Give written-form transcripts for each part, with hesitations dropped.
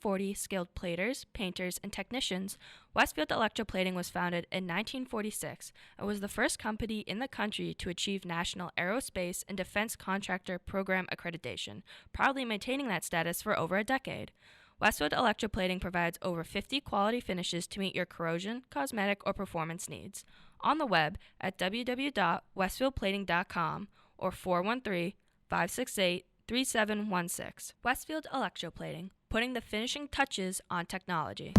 140 skilled platers, painters, and technicians, Westfield Electroplating was founded in 1946 and was the first company in the country to achieve National Aerospace and Defense Contractor Program accreditation, proudly maintaining that status for over a decade. Westfield Electroplating provides over 50 quality finishes to meet your corrosion, cosmetic, or performance needs. On the web at www.westfieldplating.com or 413-568-3716. Westfield Electroplating, putting the finishing touches on technology.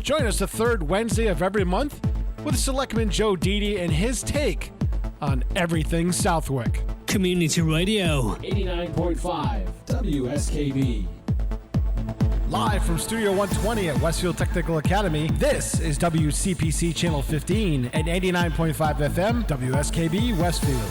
Join us the third Wednesday of every month with Selectman Joe Didi and his take on everything Southwick. Community Radio. 89.5 WSKB. Live from Studio 120 at Westfield Technical Academy, this is WCPC Channel 15 and 89.5 FM WSKB Westfield.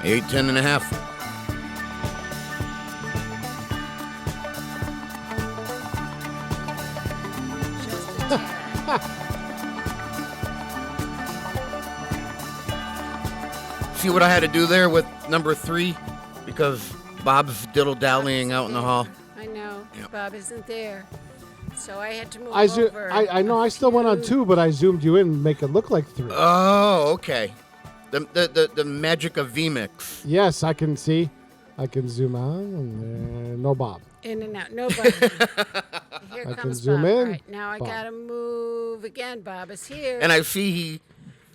8, 10 and a half. See what I had to do there with number 3? Because Bob's diddle-dallying out in the hall. I know. Yep. Bob isn't there. So I had to move I over. I know I still went on 2, but I zoomed you in and make it look like 3. Oh, okay. The magic of VMix. Yes, I can see. I can zoom on, and no Bob. In and out. Nobody. Here I comes can zoom Bob. in. All right, now I Bob. got to move again. Bob is here. And I see he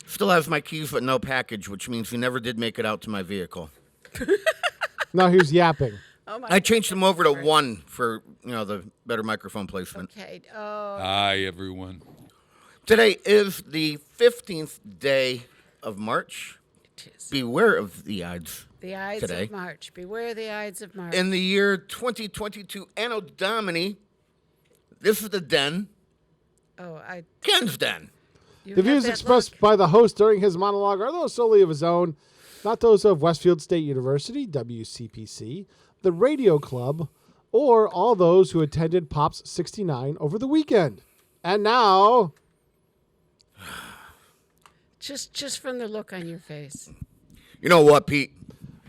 still has my keys but no package, which means he never did make it out to my vehicle. No, he was yapping. oh my I changed him over to 1 for, the better microphone placement. Okay. Oh, Hi, everyone. Today is the 15th day of March. it is. Beware of the Ides. The Ides today. of March. Beware the Ides of March. In the year 2022, Anno Domini, this is the den, Ken's den. You The have views that expressed look. by the host during his monologue are those solely of his own, not those of Westfield State University, WCPC, the Radio Club, or all those who attended Pops 69 over the weekend. And now, Just from the look on your face. You know what, Pete?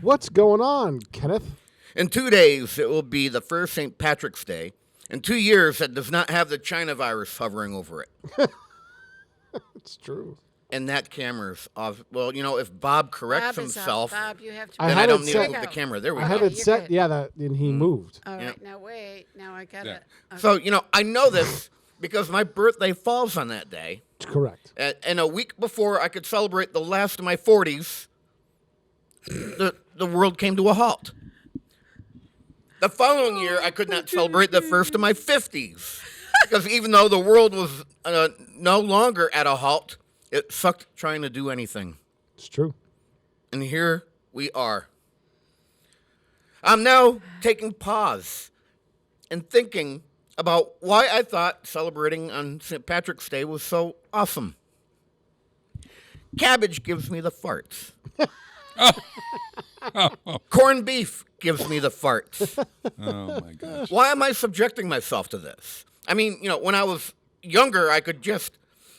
what's going on, Kenneth? In 2 days, it will be the first St. Patrick's Day. In 2 years, that does not have the China virus hovering over it. It's true. And that camera's off. Well, if Bob corrects Bob is himself, up. Bob, you have to. I then had I it don't need set- to move the camera. There we I go. had Okay, it you're set, good. and he moved. All right, Yeah. now wait. Now I got Yeah. to. So, I know this because my birthday falls on that day. Correct. And a week before I could celebrate the last of my 40s, the world came to a halt. The following year, I could not celebrate the first of my 50s. Because even though the world was no longer at a halt, it sucked trying to do anything. It's true. And here we are. I'm now taking pause and thinking about why I thought celebrating on St. Patrick's Day was so awesome. Cabbage gives me the farts. Corned beef gives me the farts. Oh, my gosh. Why am I subjecting myself to this? I mean, when I was younger, I could just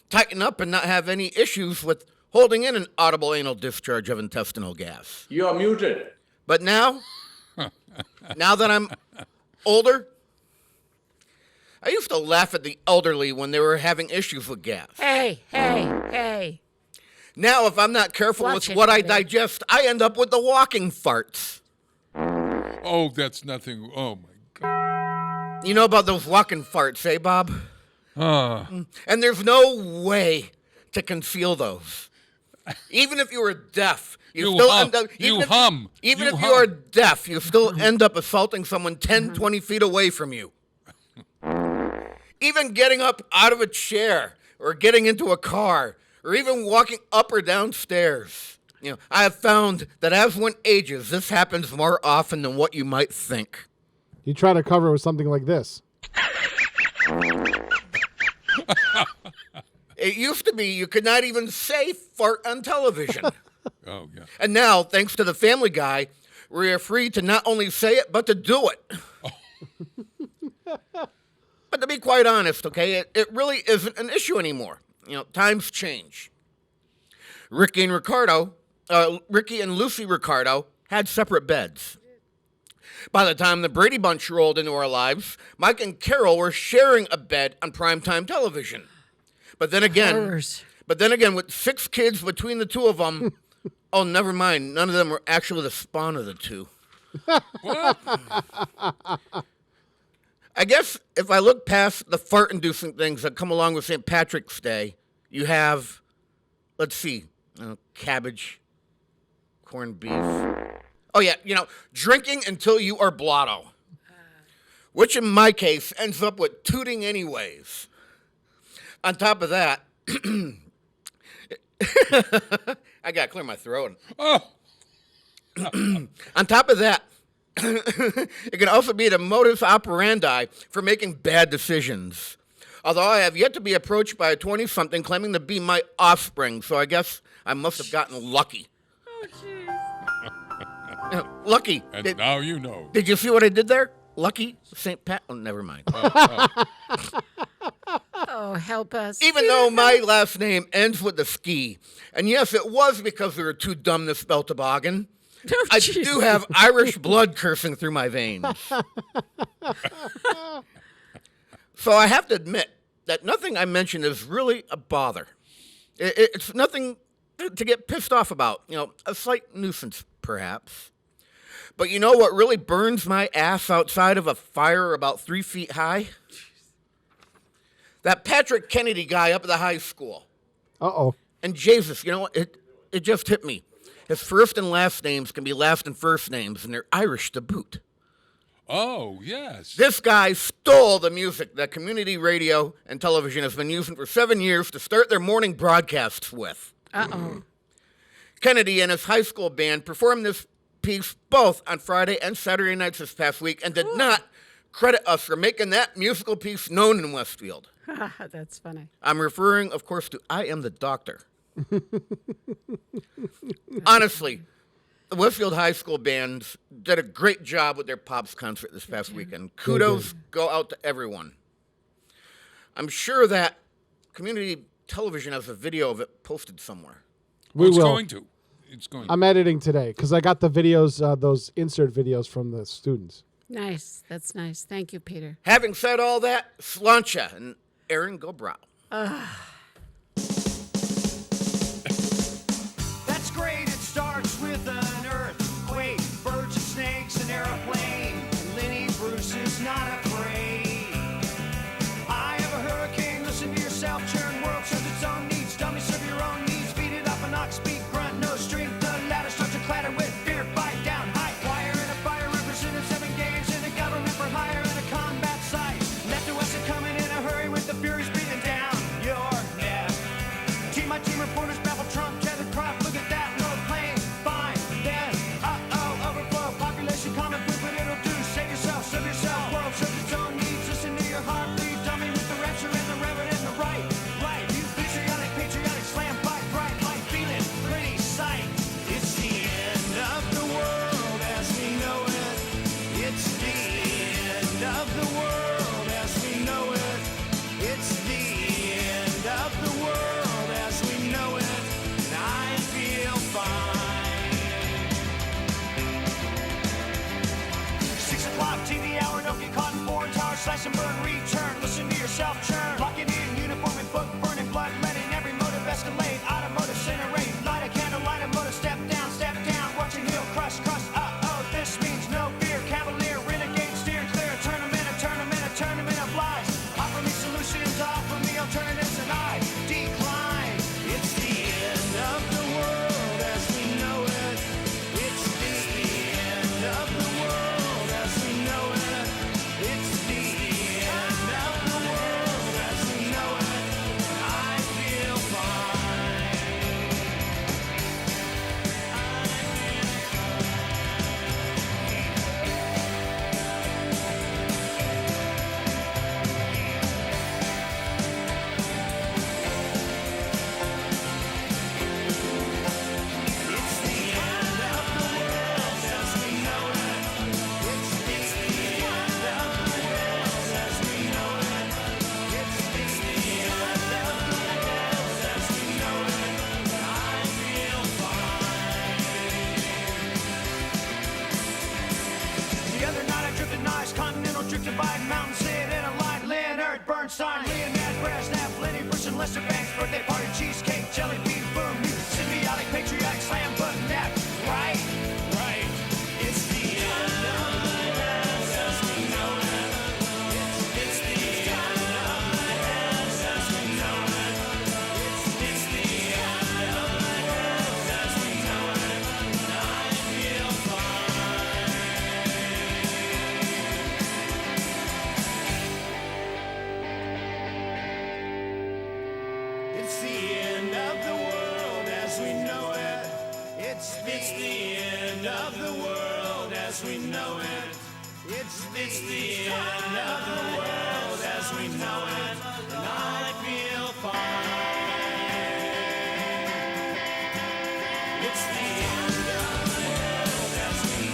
tighten up and not have any issues with holding in an audible anal discharge of intestinal gas. You are muted. But now that I'm older, I used to laugh at the elderly when they were having issues with gas. Hey. Now, if I'm not careful Watch with it, what I buddy. digest, I end up with the walking farts. Oh, that's nothing. Oh, my God. You know about those walking farts, eh, Bob? And there's no way to conceal those. Even if you were deaf, you still hum. end up... You hum. Even You if you hum. are deaf, you still end up assaulting someone 10, 20 feet away from you. Even getting up out of a chair or getting into a car or even walking up or down stairs. I have found that as one ages, this happens more often than what you might think. You try to cover it with something like this. It used to be you could not even say fart on television. Oh, yeah. And now, thanks to the Family Guy, we are free to not only say it, but to do it. But to be quite honest, okay, it really isn't an issue anymore. Times change. Ricky and Lucy Ricardo had separate beds. By the time the Brady Bunch rolled into our lives, Mike and Carol were sharing a bed on primetime television. But then again, with 6 kids between the two of them, oh, never mind. None of them were actually the spawn of the two. I guess if I look past the fart-inducing things that come along with St. Patrick's Day, you have, let's see, cabbage, corned beef. Oh, yeah, drinking until you are blotto. Which in my case ends up with tooting anyways. On top of that, I got to clear my throat. Oh, On top of that, it can also be the modus operandi for making bad decisions. Although I have yet to be approached by a 20-something claiming to be my offspring, so I guess I must have gotten lucky. Oh, jeez. Lucky. And now you know. Did you see what I did there? Lucky St. Pat. Oh, never mind. Oh, help us. Even though my last name ends with a ski, and yes, it was because we were too dumb to spell toboggan, I do have Irish blood coursing through my veins. So I have to admit that nothing I mention is really a bother. It's nothing to get pissed off about. A slight nuisance, perhaps. But you know what really burns my ass outside of a fire about 3 feet high? That Patrick Kennedy guy up at the high school. Uh-oh. And Jesus, you know what? It just hit me. His first and last names can be last and first names, and they're Irish to boot. Oh, yes. This guy stole the music that community radio and television has been using for 7 years to start their morning broadcasts with. Uh-oh. Kennedy and his high school band performed this piece both on Friday and Saturday nights this past week and did not credit us for making that musical piece known in Westfield. That's funny. I'm referring, of course, to I Am the Doctor. Honestly, the Westfield High School bands did a great job with their Pops concert this past weekend. Kudos go out to everyone. I'm sure that community television has a video of it posted somewhere. We It's will. going to. It's going to. I'm editing today because I got the videos, those insert videos from the students. Nice. That's nice. Thank you, Peter. Having said all that, Slancha and Aaron Gobrow. That's great, it starts with an earthquake, birds and snakes, an airplane. Lenny Bruce is not afraid. I have a hurricane, listen to yourself, churn world serves its own needs. Dummy, serve your own needs, beat it up and knock, speak, grunt, no strength. The ladder starts to clatter with fear, bite down, high wire and a fire, represented 7 games in a government for hire and a combat site. Left to west are coming in a hurry with the furies breathing down your neck. My team reporters babble Trump, tethered crop, look at that, no plane, fine, then, overflow, population, common food, but it'll do, save yourself, serve yourself, world serves its own needs, listen to your heartbeat, dummy with the rapture and the reverend and the right, you patriotic, slam, fight, bright, light, feeling, pretty sight, it's the end of the world as we know it, it's the end of the world as we know it, it's the end of the world. Know it, and I feel fine. 6 o'clock, TV hour, don't get caught in foreign towers, slash and burn, return, listen to yourself churn, lock it in, uniform and book, burning blood, letting every motive escalate, automotive incinerate, light a candle, light a motive, step down, watching heel, crush, this means no fear, cavalier, renegade, steer clear, a tournament of lies, offer me solutions, offer me alternatives, and I decline. It's the end of the world as we know it. It's the end of the world as we know it. It's the end of the world as we know it. I feel fine. It's the end of the world as we know it. It's the end of the world as we know it. It's the end of the world as we know it. I feel fine. The other night I drifted nice, continental drifted by mountain, sit in a line, Leonard Bernstein, Leonard Brezhnev, Lenny Bruce and Lester Banks, birthday party, cheesecake, jelly bean, boom, symbiotic, patriotic, slam, button, nap, right, it's the end of the world as we know it, it's the end of the world as we know it, it's the end of the world as we know it, and I feel fine. It's the end of the world as we know it. It's the end of the world as we know it. It's the end of the world as we know it. And I feel fine. It's the end of the world as we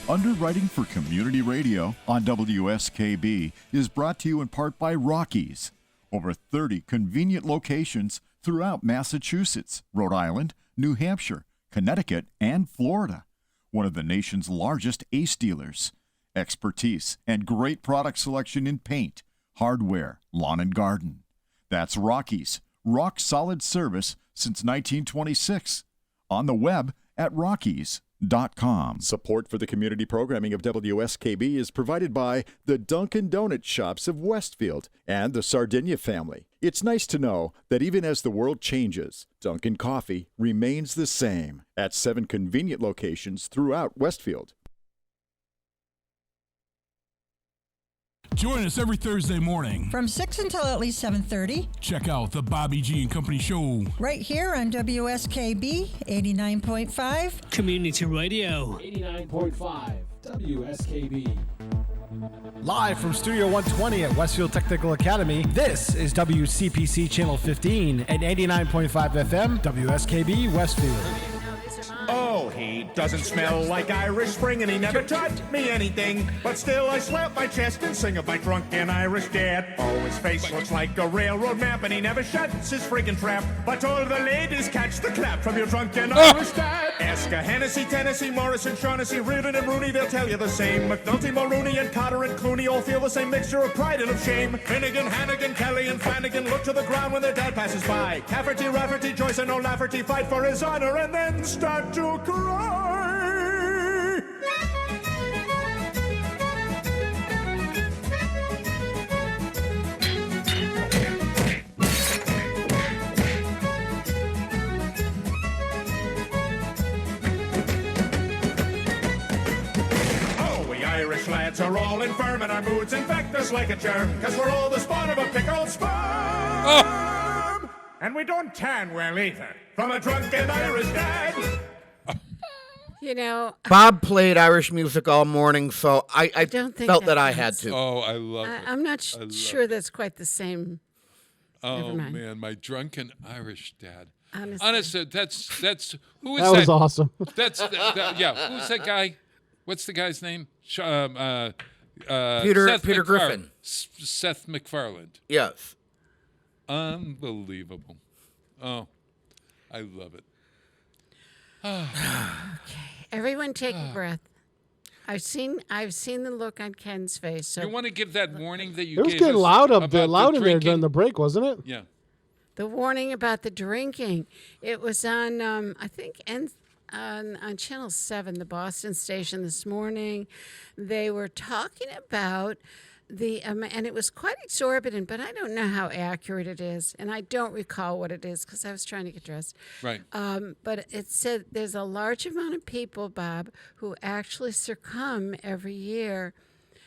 Underwriting for Community Radio on WSKB is brought to you in part by Rockies. Over 30 convenient locations throughout Massachusetts, Rhode Island, New Hampshire, Connecticut, and Florida. One of the nation's largest ACE dealers. Expertise and great product selection in paint, hardware, lawn and garden. That's Rockies. Rock solid service since 1926. On the web at Rockies.com. Support for the community programming of WSKB is provided by the Dunkin' Donut Shops of Westfield and the Sardinia family. It's nice to know that even as the world changes, Dunkin' Coffee remains the same at 7 convenient locations throughout Westfield. Join us every Thursday morning from 6 until at least 7:30. Check out the Bobby G and Company Show right here on WSKB 89.5 Community Radio. 89.5 WSKB. Live from Studio 120 at Westfield Technical Academy, this is WCPC Channel 15 and 89.5 FM WSKB Westfield. Oh, he doesn't smell like Irish Spring, and he never taught me anything. But still, I slap my chest and sing of my drunken Irish dad. Oh, his face looks like a railroad map, and he never shuts his friggin' trap. But all the ladies catch the clap from your drunken Irish dad. Ask a Hennessy, Tennessee, Morrison, Shaughnessy, Reardon, and Rooney, they'll tell you the same. McNulty, Mulrooney, and Cotter and Clooney all feel the same mixture of pride and of shame. Finnegan, Hannigan, Kelly, and Flanagan look to the ground when their dad passes by. Cafferty, Rafferty, Joyce, and O'Lafferty fight for his honor and then start to cry. Oh, we Irish lads are all infirm and our moods infect us like a germ, 'cause we're all the spawn of a pickled sperm. And we don't tan well either, from a drunken Irish dad. You know, Bob played Irish music all morning, so I don't think felt that I counts. had to. Oh, I love it. I'm not sure that's quite the same. Oh, Never mind. man, my drunken Irish dad. Honestly. That's who is That that? was awesome. That's yeah. Who's that guy? What's the guy's name? Peter Seth Peter MacFarlane. Griffin. Seth MacFarlane. Yes. Unbelievable. Oh, I love it. Everyone take a breath. I've seen the look on Ken's face. So You want to give that warning that you It was gave getting us loud up about there, the loud in there drinking? during the break, wasn't it? Yeah. the warning about the drinking. It was on, I think, on Channel 7, the Boston station this morning. They were talking about and it was quite exorbitant, but I don't know how accurate it is, and I don't recall what it is because I was trying to get dressed. Right. But it said there's a large amount of people, Bob, who actually succumb every year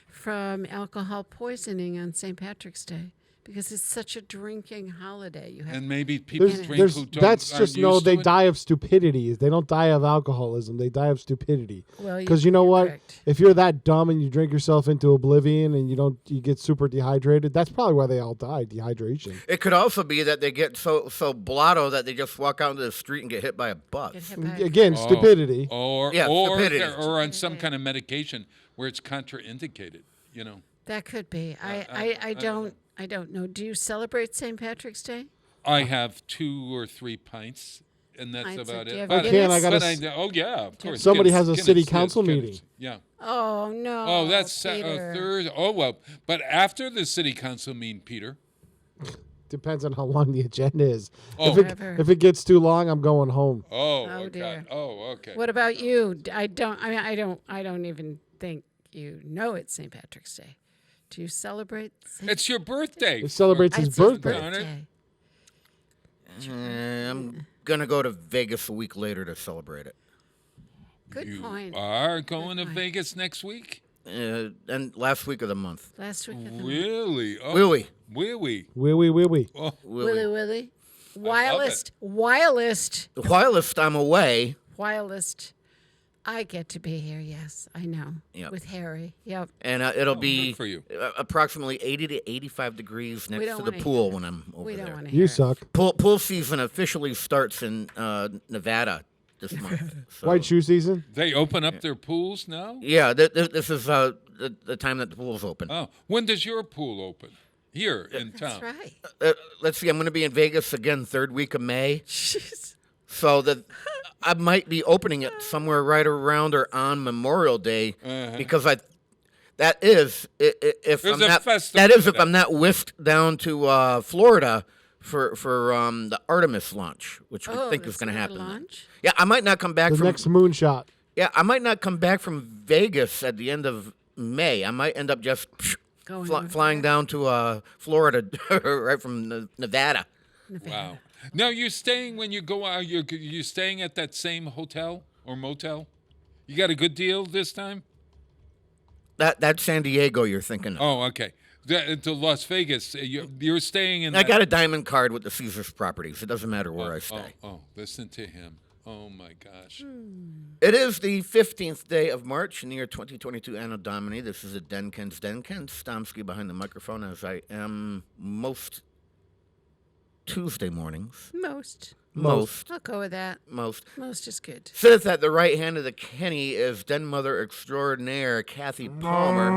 from alcohol poisoning on St. Patrick's Day. Because it's such a drinking holiday. You have And maybe people drink who don't. That's aren't just no. used They to it. die of stupidity. They don't die of alcoholism. They die of stupidity. Well, because you know you're what? correct. If you're that dumb and you drink yourself into oblivion and you get super dehydrated, that's probably why they all die. Dehydration. It could also be that they get so blotto that they just walk out into the street and get hit by a bus. Again, stupidity. Or stupidity. or on some kind of medication where it's contraindicated. You know. That could be. I don't know. Do you celebrate St. Patrick's Day? I have 2 or 3 pints, and that's Pints of- about do you it. have But, Guinness? I gotta but s- oh yeah, of course. Somebody Guinness, has a city Guinness, council Guinness. meeting. Yeah. Oh, no. Oh, that's Peter. Thursday. Oh well, but after the city council meeting, Peter. Depends on how long the agenda is. Oh. If it gets too long, I'm going home. Oh, Oh, okay. dear. Oh, okay. What about you? I don't even think you know it's St. Patrick's Day. Do you celebrate? It's your birthday. He celebrates his It's his birthday. I'm gonna go to Vegas a week later to celebrate it. Good You point. are going to Vegas next week? And last week of the month. Last week of the month. Really? Oh, Really? Really? Wee wee wee wee. Oh, Willy. love it. Whilst Whilst I'm away, I get to be here, yes, I know. Yep. With Harry. Yep. and it'll be good for you. Approximately 80 to 85 degrees next don't to the wanna pool hear when I'm over We don't there. want to You hear. suck. Pool season officially starts in Nevada this month. So, White shoe season? They open up their pools now? Yeah, this is the time that the pool's open. Oh, when does your pool open? Here in town. That's right. Let's see. I'm going to be in Vegas again, third week of May. Jeez. So that I might be opening it somewhere right around or on Memorial Day because that is if There's I'm a not festival that is for if I'm not whisked down to Florida for the Artemis launch, which we think is going to happen. Launch? Yeah, I might not come back The from next moonshot. Yeah, I might not come back from Vegas at the end of May. I might end up just flying down to Florida right from Nevada. Wow. Now you're staying when you go out. You're staying at that same hotel or motel. You got a good deal this time. That's San Diego you're thinking of. Oh, okay. To Las Vegas. You're staying in. I got a diamond card with the Caesars properties. It doesn't matter where I stay. Oh, listen to him. Oh my gosh. It is the 15th day of March in the year 2022 Anno Domini. This is a Denkins. Stomsky behind the microphone as I am most Tuesday mornings. Most. Most. I'll go with that. Most. Most is good. Sitteth at the right hand of the Kenny is Den Mother Extraordinaire Kathy Palmer.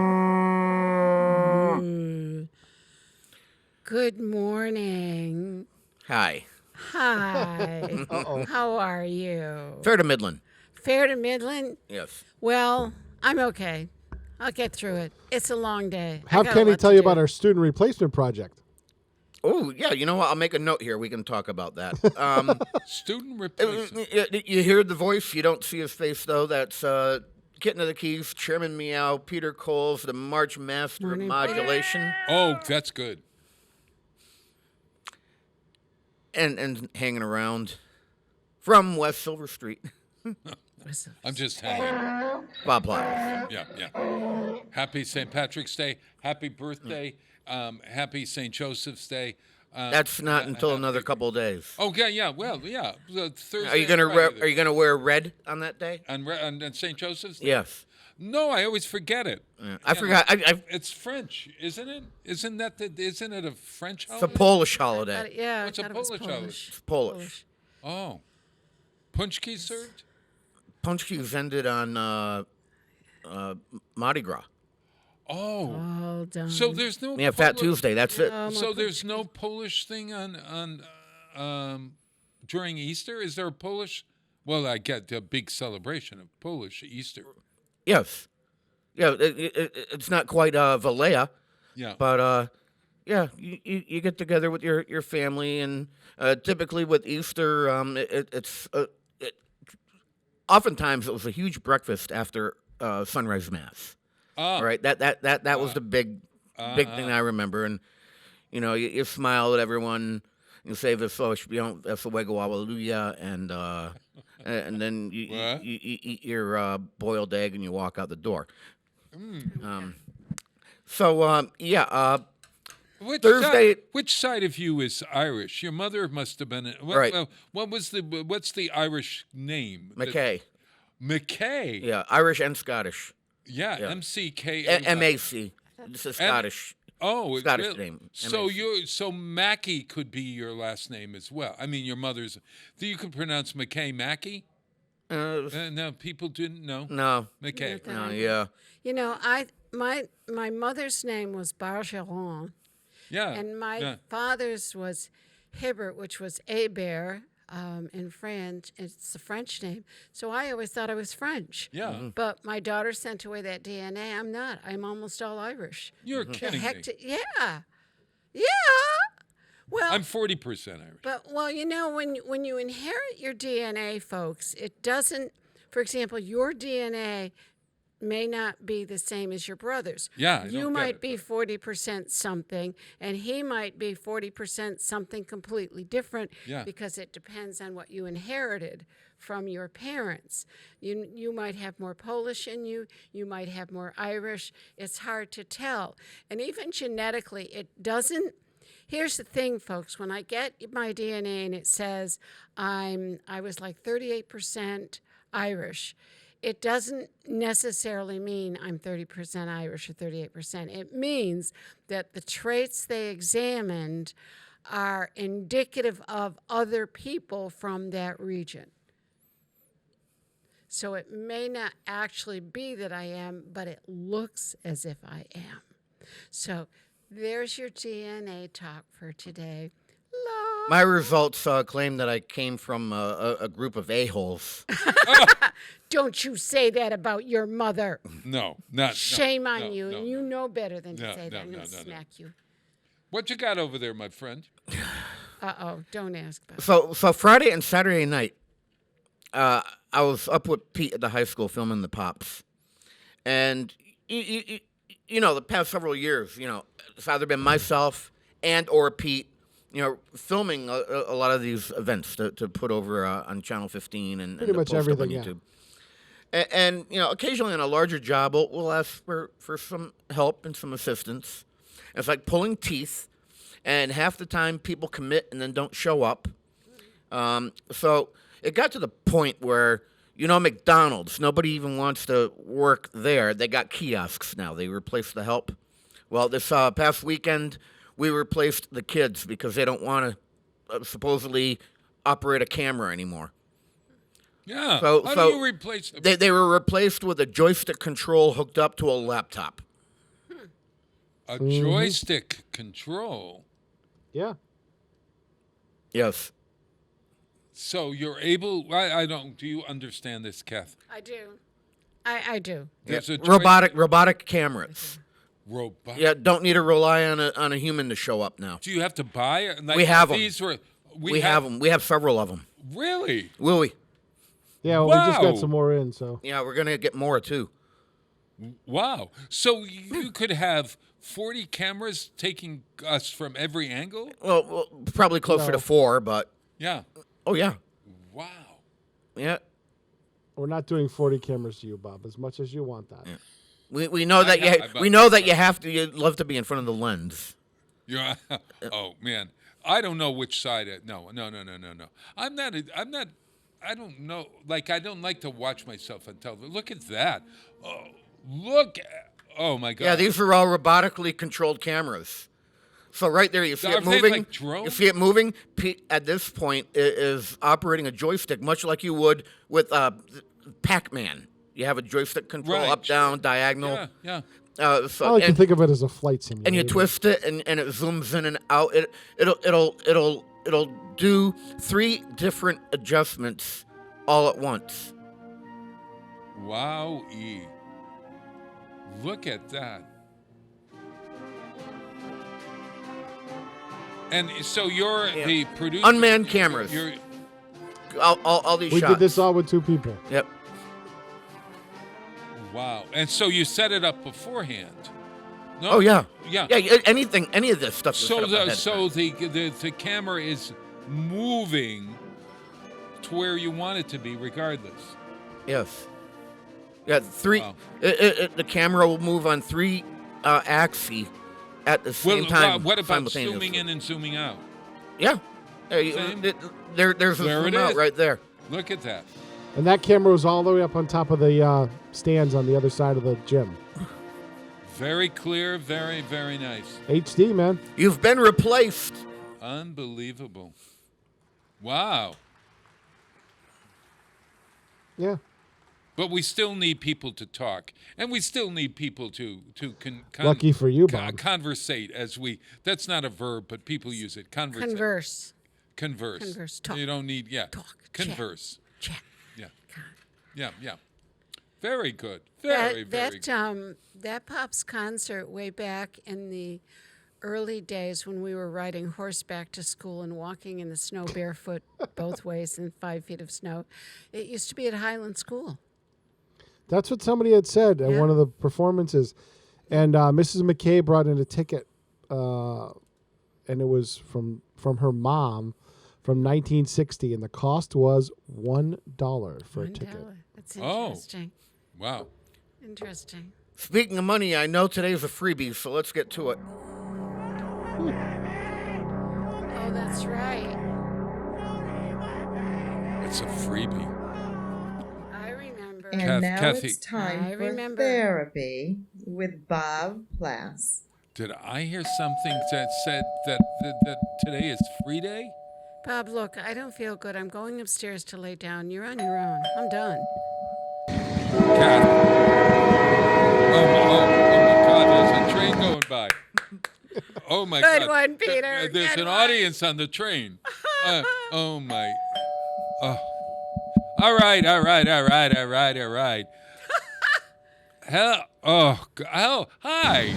Good morning. Hi. Hi. How are you? Fair to Midland. Fair to Midland? Yes. Well, I'm okay. I'll get through it. It's a long day. Have Kenny tell you about our student replacement project. Oh, yeah. You know what? I'll make a note here. We can talk about that. Student replacement. You hear the voice. You don't see his face, though. That's Kitten of the Keys, Chairman Meow, Peter Coles, the March Master of Modulation. Oh, that's good. And hanging around from West Silver Street. I'm just hanging. Bob Pliers. Yeah. Happy St. Patrick's Day. Happy birthday. Happy St. Joseph's Day. That's not until another couple of days. Okay, yeah. Well, yeah. Thursday. Are you gonna wear red on that day? On St. Joseph's Day? Yes. No, I always forget it. Yeah, I forgot. It's French, isn't it? Isn't it a French It's a holiday? Polish holiday. Yeah. What's a Polish holiday? It's Polish. Oh. Punchki served? Punchki's ended on Mardi Gras. Oh. All done. So there's no Fat Tuesday. That's it. So there's no Polish thing on during Easter? Is there a Polish? Well, I get the big celebration of Polish Easter. Yes. Yeah, it's not quite Valea. Yeah. But yeah, you get together with your family, and typically with Easter, oftentimes it was a huge breakfast after sunrise mass. All right, that was the big thing I remember, and you smile at everyone, you say Vesowego Hallelujah, and then you eat your boiled egg and you walk out the door. Thursday. Which side of you is Irish? Your mother must have been right. What's the Irish name? McKay. McKay. Yeah, Irish and Scottish. Yeah. MCK. MAC. It's a Scottish. Scottish name. So Mackey could be your last name as well. I mean, your mother's. You can pronounce McKay Mackey. No, people didn't know. No. McKay. No, yeah. My mother's name was Bargeron. Yeah. And my father's was Hibbert, which was Hébert in French. It's a French name. So I always thought I was French. Yeah. Mm-hmm. But my daughter sent away that DNA. I'm not. I'm almost all Irish. You're kidding me. Yeah. Well, I'm 40% Irish. But, when you inherit your DNA, folks, it doesn't, for example, your DNA may not be the same as your brother's. Yeah, you might be 40% something, and he might be 40% something completely different. Yeah. Because it depends on what you inherited from your parents. You might have more Polish in you. You might have more Irish. It's hard to tell, and even genetically, it doesn't. Here's the thing, folks. When I get my DNA and it says I was like 38% Irish. It doesn't necessarily mean I'm 30% Irish or 38%. It means that the traits they examined are indicative of other people from that region. So it may not actually be that I am, but it looks as if I am. So there's your DNA talk for today. My results claim that I came from a group of a-holes. Don't you say that about your mother. No, Shame on no, you. no, and you no. know better than to No, say that. no, I'm no, going to no, no. smack you. What you got over there, my friend? Uh-oh, don't ask about it. So Friday and Saturday night, I was up with Pete at the high school filming the Pops. And, you know, the past several years, you know, it's either been myself and or Pete, you know, filming a lot of these events to put over on Channel 15 and Pretty to much post up everything, on YouTube. And, you know, occasionally on a larger job, we'll ask for some help and some assistance. It's like pulling teeth, and half the time people commit and then don't show up. So it got to the point where, you know, McDonald's, nobody even wants to work there. They got kiosks now. They replaced the help. Well, this past weekend, we replaced the kids because they don't want to supposedly operate a camera anymore. Yeah. So, How so do you replace them? they were replaced with a joystick control hooked up to a laptop. A joystick control. Yeah. Yes. So you're able. I don't. Do you understand this, Kath? I do. I do. There's a robotic cameras. Robot. Yeah, don't need to rely on a human to show up now. Do you have to buy it? Like, We have 'em. these were. We have them. We have several of them. Really? Will we? Yeah, well, we just got Wow. some more in, so. Yeah, we're gonna get more too. Wow. So you could have 40 cameras taking us from every angle? Well probably closer to 4, but Yeah. oh yeah, Wow. yeah. We're not doing 40 cameras to you, Bob, as much as you want that. We know that you have to. You'd love to be in front of the lens. Yeah. Oh man, I don't know which side. No. I'm not. I don't know. Like I don't like to watch myself on television. Look at that. Oh, look. Oh my God. Yeah, these are all robotically controlled cameras. So right there, you see Are it they moving. like drones? You see it moving. Pete, at this point, is operating a joystick, much like you would with Pac-Man. You have a joystick control, Right. up, down, diagonal. Yeah. So, I like to and, think of it as a flight simulator. and you twist it, and it zooms in and out. It'll do 3 different adjustments all at once. Wow. Look at that. And so you're the producer. Unmanned cameras. You're, All these We shots. did this all with 2 people. Yep. wow. And so you set it up beforehand. No? Oh yeah. Yeah. Yeah. Anything, any of this stuff. is So set up ahead of time. the camera is moving to where you want it to be, regardless. Yes. Yeah. 3. Wow. The camera will move on 3 axes at the same time. What about simultaneously. zooming in and zooming out? Yeah. Same. There's a There it zoom out is. right there. Look at that. And that camera was all the way up on top of the stands on the other side of the gym. Very clear, very, very nice. HD, man. You've been replaced. Unbelievable. Wow. Yeah. But we still need people to talk, and we still need people to Lucky for you, Bob. conversate as we. That's not a verb, but people use it. Converse. Converse. Talk. You don't need Talk. converse. Chat. Yeah. Very good. Very good. That Pops concert way back in the early days when we were riding horseback to school and walking in the snow barefoot both ways in 5 feet of snow. It used to be at Highland School. That's what somebody had said at one of the performances. And Mrs. McKay brought in a ticket, and it was from her mom from 1960, and the cost was $1 for a ticket. That's interesting. Wow. Interesting. Speaking of money, I know today's a freebie, so let's get to it. Oh, that's right. It's a freebie. I remember. And now Kathy. it's time I for remember. therapy with Bob Plass. Did I hear something that said that today is free day? Bob, look, I don't feel good. I'm going upstairs to lay down. You're on your own. I'm done. Kath. Oh my God, there's a train going by. Oh my God. Good one, Peter. There's Good an one. audience on the train. Oh my. Oh. All right. Hell. Oh, hi.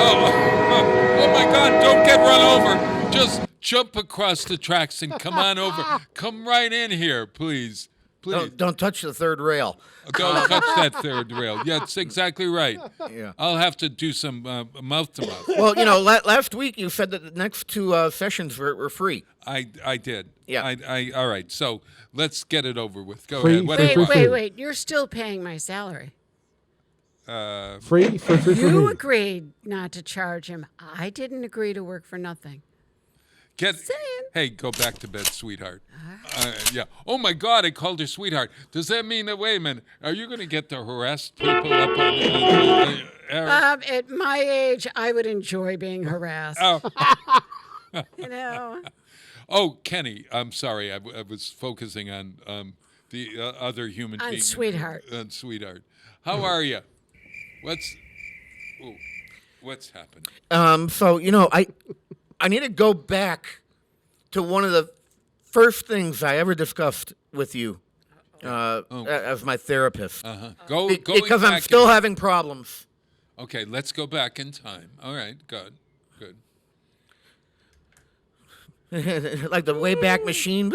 Oh my God, don't get run over. Just jump across the tracks and come on over. Come right in here, please. Please. Don't touch the third rail. Don't touch that third rail. Yeah, that's exactly right. Yeah. I'll have to do some mouth to mouth. Well, last week you said that the next two sessions were free. I did. Yeah. All right. So let's get it over with. Go Free, ahead. What do you want? Wait. You're still paying my salary. Free for You me. agreed not to charge him. I didn't agree to work for nothing. Hey, go back to bed, sweetheart. Yeah. Oh my God, I called her sweetheart. Does that mean that? Wait a minute. Are you going to get to harass people up on? At my age, I would enjoy being harassed. Oh. You know. Oh, Kenny, I'm sorry. I was focusing on the other human being. On sweetheart. On sweetheart. How are you? What's happened? So I need to go back to one of the first things I ever discussed with you as my therapist. Because I'm still having problems. Okay, let's go back in time. All right, good. Like the Wayback Machine.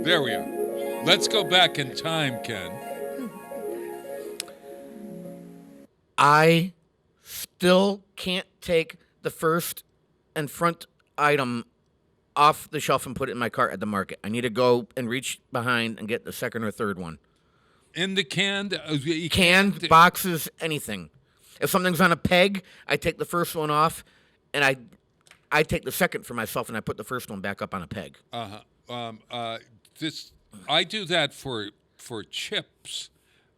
There we are. Let's go back in time, Ken. I still can't take the first and front item off the shelf and put it in my cart at the market. I need to go and reach behind and get the second or third one. In the canned? Canned, boxes, anything. If something's on a peg, I take the first one off, and I take the second for myself, and I put the first one back up on a peg. I do that for chips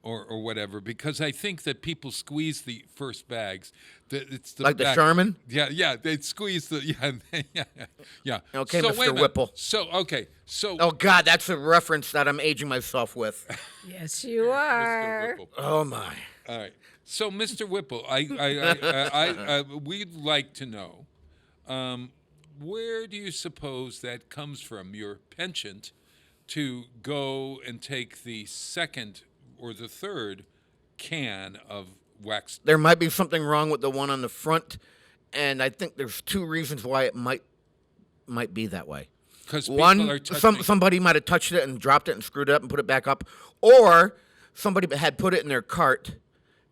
or whatever, because I think that people squeeze the first bags. It's the like back. the Charmin? Yeah, they squeeze the yeah. Okay, so, Mr. Whipple. So oh God, that's a reference that I'm aging myself with. Yes, you are. Oh my. All right. So, Mr. Whipple, we'd like to know, where do you suppose that comes from, your penchant to go and take the second or the third can of wax? There might be something wrong with the one on the front, and I think there's two reasons why it might be that way. Because one, somebody might have touched it and dropped it and screwed it up and put it back up, or somebody had put it in their cart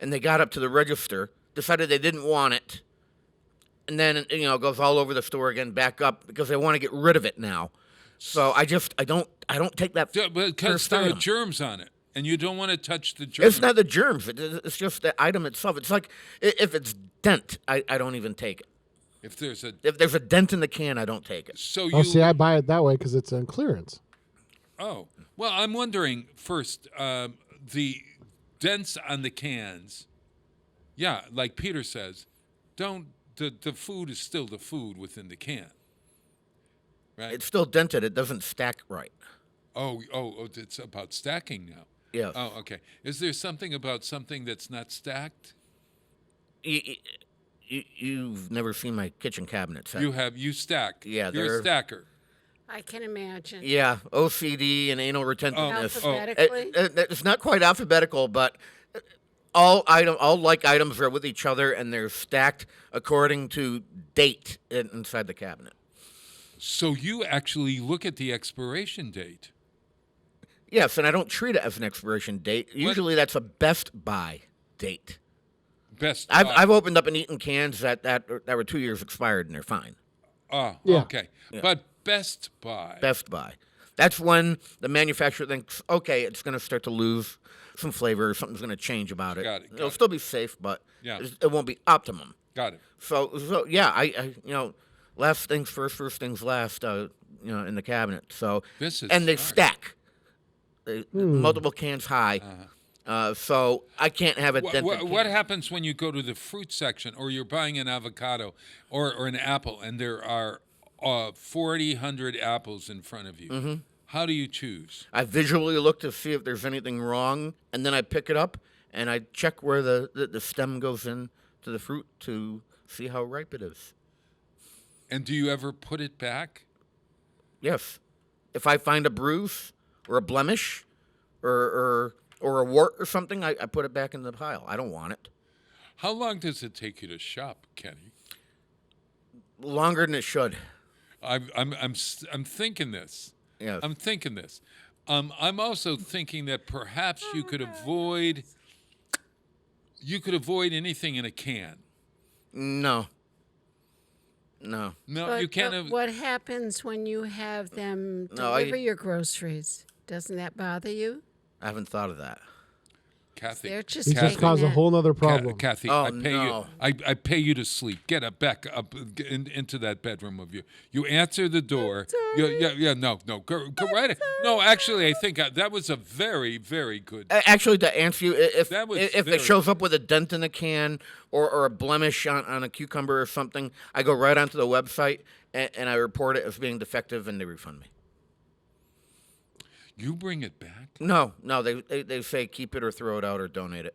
and they got up to the register, decided they didn't want it, and then it goes all over the store again, back up because they want to get rid of it now. So I don't take that. Because there are germs on it, and you don't want to touch the germs. It's not the germs. It's just the item itself. It's like if it's dent, I don't even take it. If there's a dent in the can, I don't take it. So see, I buy it that way because it's on clearance. Oh, well, I'm wondering first, the dents on the cans. Yeah, like Peter says, the food is still the food within the can. Right? It's still dented. It doesn't stack right. Oh, it's about stacking now. Yeah. Oh, okay. Is there something about something that's not stacked? You've never seen my kitchen cabinets. You stack. Yeah, you're a stacker. I can imagine. Yeah, OCD and anal retentiveness. Alphabetically? It's not quite alphabetical, but all like items are with each other, and they're stacked according to date inside the cabinet. So you actually look at the expiration date. Yes, and I don't treat it as an expiration date. Usually that's a best buy date. I've opened up and eaten cans that were 2 years expired, and they're fine. Oh, yeah. Okay. Yeah. But Best Buy. Best Buy. That's when the manufacturer thinks, okay, it's going to start to lose some flavor. Something's going to change about it. Got it. It'll still be safe, but yeah. It won't be optimum. Got it. So yeah, I last things first things last. In the cabinet. So they stack. Multiple cans high. So I can't have it. What happens when you go to the fruit section, or you're buying an avocado or an apple, and there are 4,000 apples in front of you? Mm-hmm. How do you choose? I visually look to see if there's anything wrong, and then I pick it up and I check where the stem goes in to the fruit to see how ripe it is. And do you ever put it back? Yes. If I find a bruise or a blemish or a wart or something, I put it back in the pile. I don't want it. How long does it take you to shop, Kenny? Longer than it should. I'm thinking this. Yes. I'm thinking this. I'm also thinking that perhaps you could avoid anything in a can. No. No, But, you can't. but what happens when you have them deliver your groceries? Doesn't that bother you? I haven't thought of that. Kathy, They're just You just caused a whole other problem. Kathy, Oh, I pay no. you. I pay you to sleep. Get up, back up into that bedroom of you. You answer the door. No, go right. No, actually, I think that was a very, very good. Actually, to answer you, if very- it shows up with a dent in the can or a blemish on a cucumber or something, I go right onto the website and I report it as being defective, and they refund me. You bring it back? No, they say keep it or throw it out or donate it.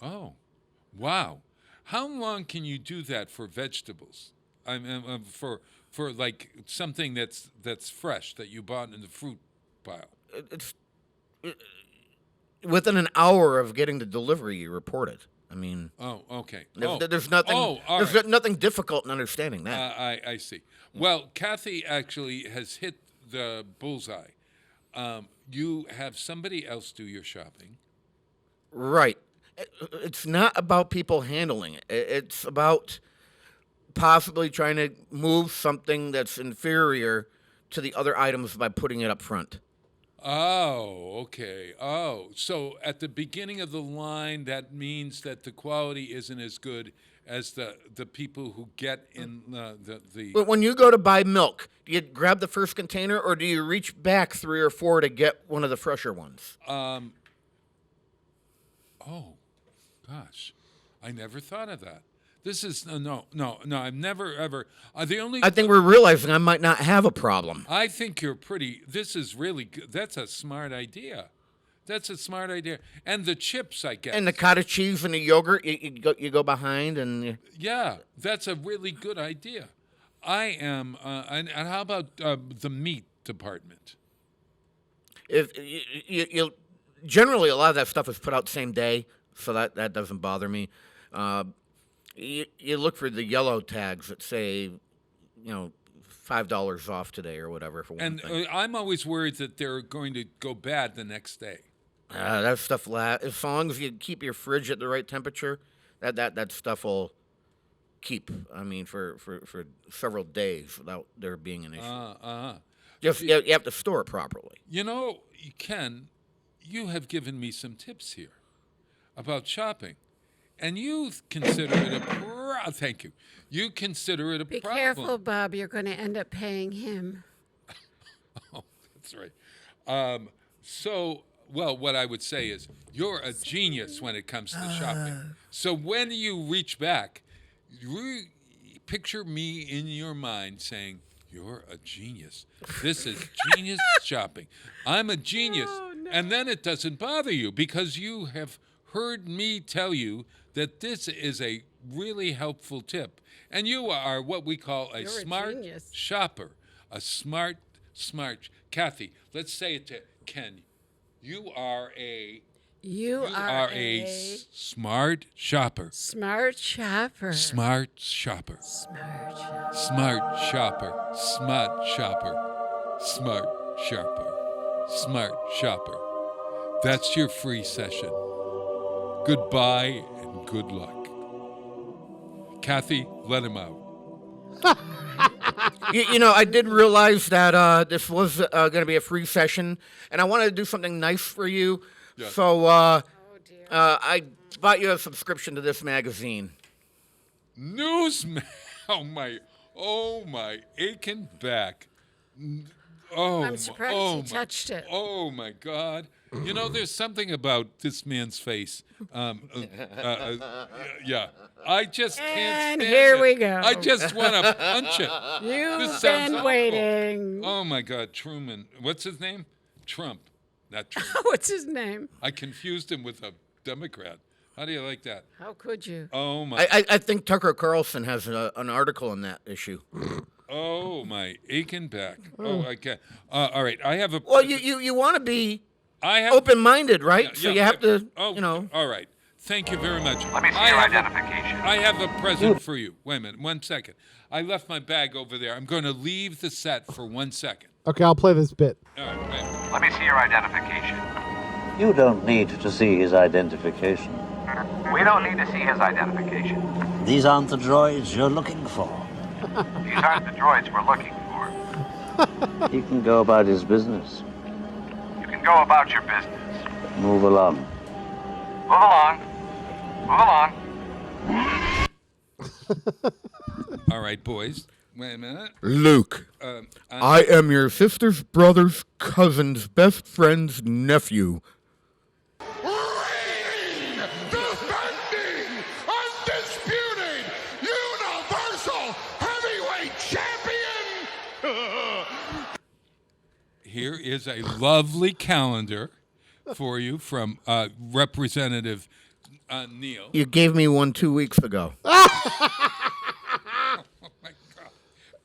Oh, wow! How long can you do that for vegetables? I mean, for like something that's fresh that you bought in the fruit pile. It's within an hour of getting the delivery, you report it. I mean, Oh, okay. there's nothing. all There's right. nothing difficult in understanding that. I see. Well, Kathy actually has hit the bullseye. You have somebody else do your shopping. Right. It's not about people handling it. It's about possibly trying to move something that's inferior to the other items by putting it up front. Oh, okay. Oh, so at the beginning of the line, that means that the quality isn't as good as the people who get in the. But when you go to buy milk, do you grab the first container or do you reach back 3 or 4 to get one of the fresher ones? Oh, gosh, I never thought of that. This is no. I've never ever. The only. I think we're realizing I might not have a problem. I think you're pretty. This is really good. That's a smart idea. That's a smart idea. And the chips, I guess. And the cottage cheese and the yogurt, you go behind and. Yeah, that's a really good idea. I am. And how about the meat department? If you generally a lot of that stuff is put out the same day, so that doesn't bother me. You look for the yellow tags that say, $5 off today or whatever for one And thing. I'm always worried that they're going to go bad the next day. That stuff lasts as long as you keep your fridge at the right temperature. That stuff will keep. I mean, for several days without there being an issue. Just you have to store it properly. Ken, you have given me some tips here about shopping, and you consider it a thank you. You consider it a Be problem. careful, Bob. You're going to end up paying him. Oh, that's right. Well, what I would say is you're a genius when it comes to shopping. So when you reach back, picture me in your mind saying, "You're a genius. This is genius shopping. I'm a genius." And then it doesn't bother you because you have heard me tell you that this is a really helpful tip. And you are what we call a smart shopper. A smart. Kathy, let's say it to Ken. You are a smart shopper. Smart shopper. Smart shopper. Smart shopper. Smart shopper. Smart shopper. Smart shopper. Smart shopper. That's your free session. Goodbye and good luck. Kathy, let him out. I did realize that this was going to be a free session, and I wanted to do something nice for you. Yeah. So I bought you a subscription to this magazine. Newsman. Oh my aching back. Oh, I'm surprised you touched it. Oh my God. You know, there's something about this man's face. Yeah. I just can't stand And here it. we go. I just want to punch it. You've This sounds been awful. waiting. Oh, my God. Truman. What's his name? Trump. Not Trump. What's his name? I confused him with a Democrat. How do you like that? How could you? Oh, my. I think Tucker Carlson has an article on that issue. Oh, my aching back. Oh, I can't. All right. I have a. Well, you want to be I have open-minded, right? Yeah, so yeah, you have yeah. to, Oh, you know. All right. Thank you very much. Let me see your identification. I have a present for you. Wait a minute. 1 second. I left my bag over there. I'm going to leave the set for 1 second. Okay, I'll play this bit. All right, wait. Let me see your identification. You don't need to see his identification. We don't need to see his identification. These aren't the droids you're looking for. These aren't the droids we're looking for. He can go about his business. You can go about your business. Move along. Move along. Move along. All right, boys. Wait a minute. Luke, I am your sister's brother's cousin's best friend's nephew. Undisputed Universal Heavyweight Champion! Here is a lovely calendar for you from Representative Neil. You gave me one 2 weeks ago.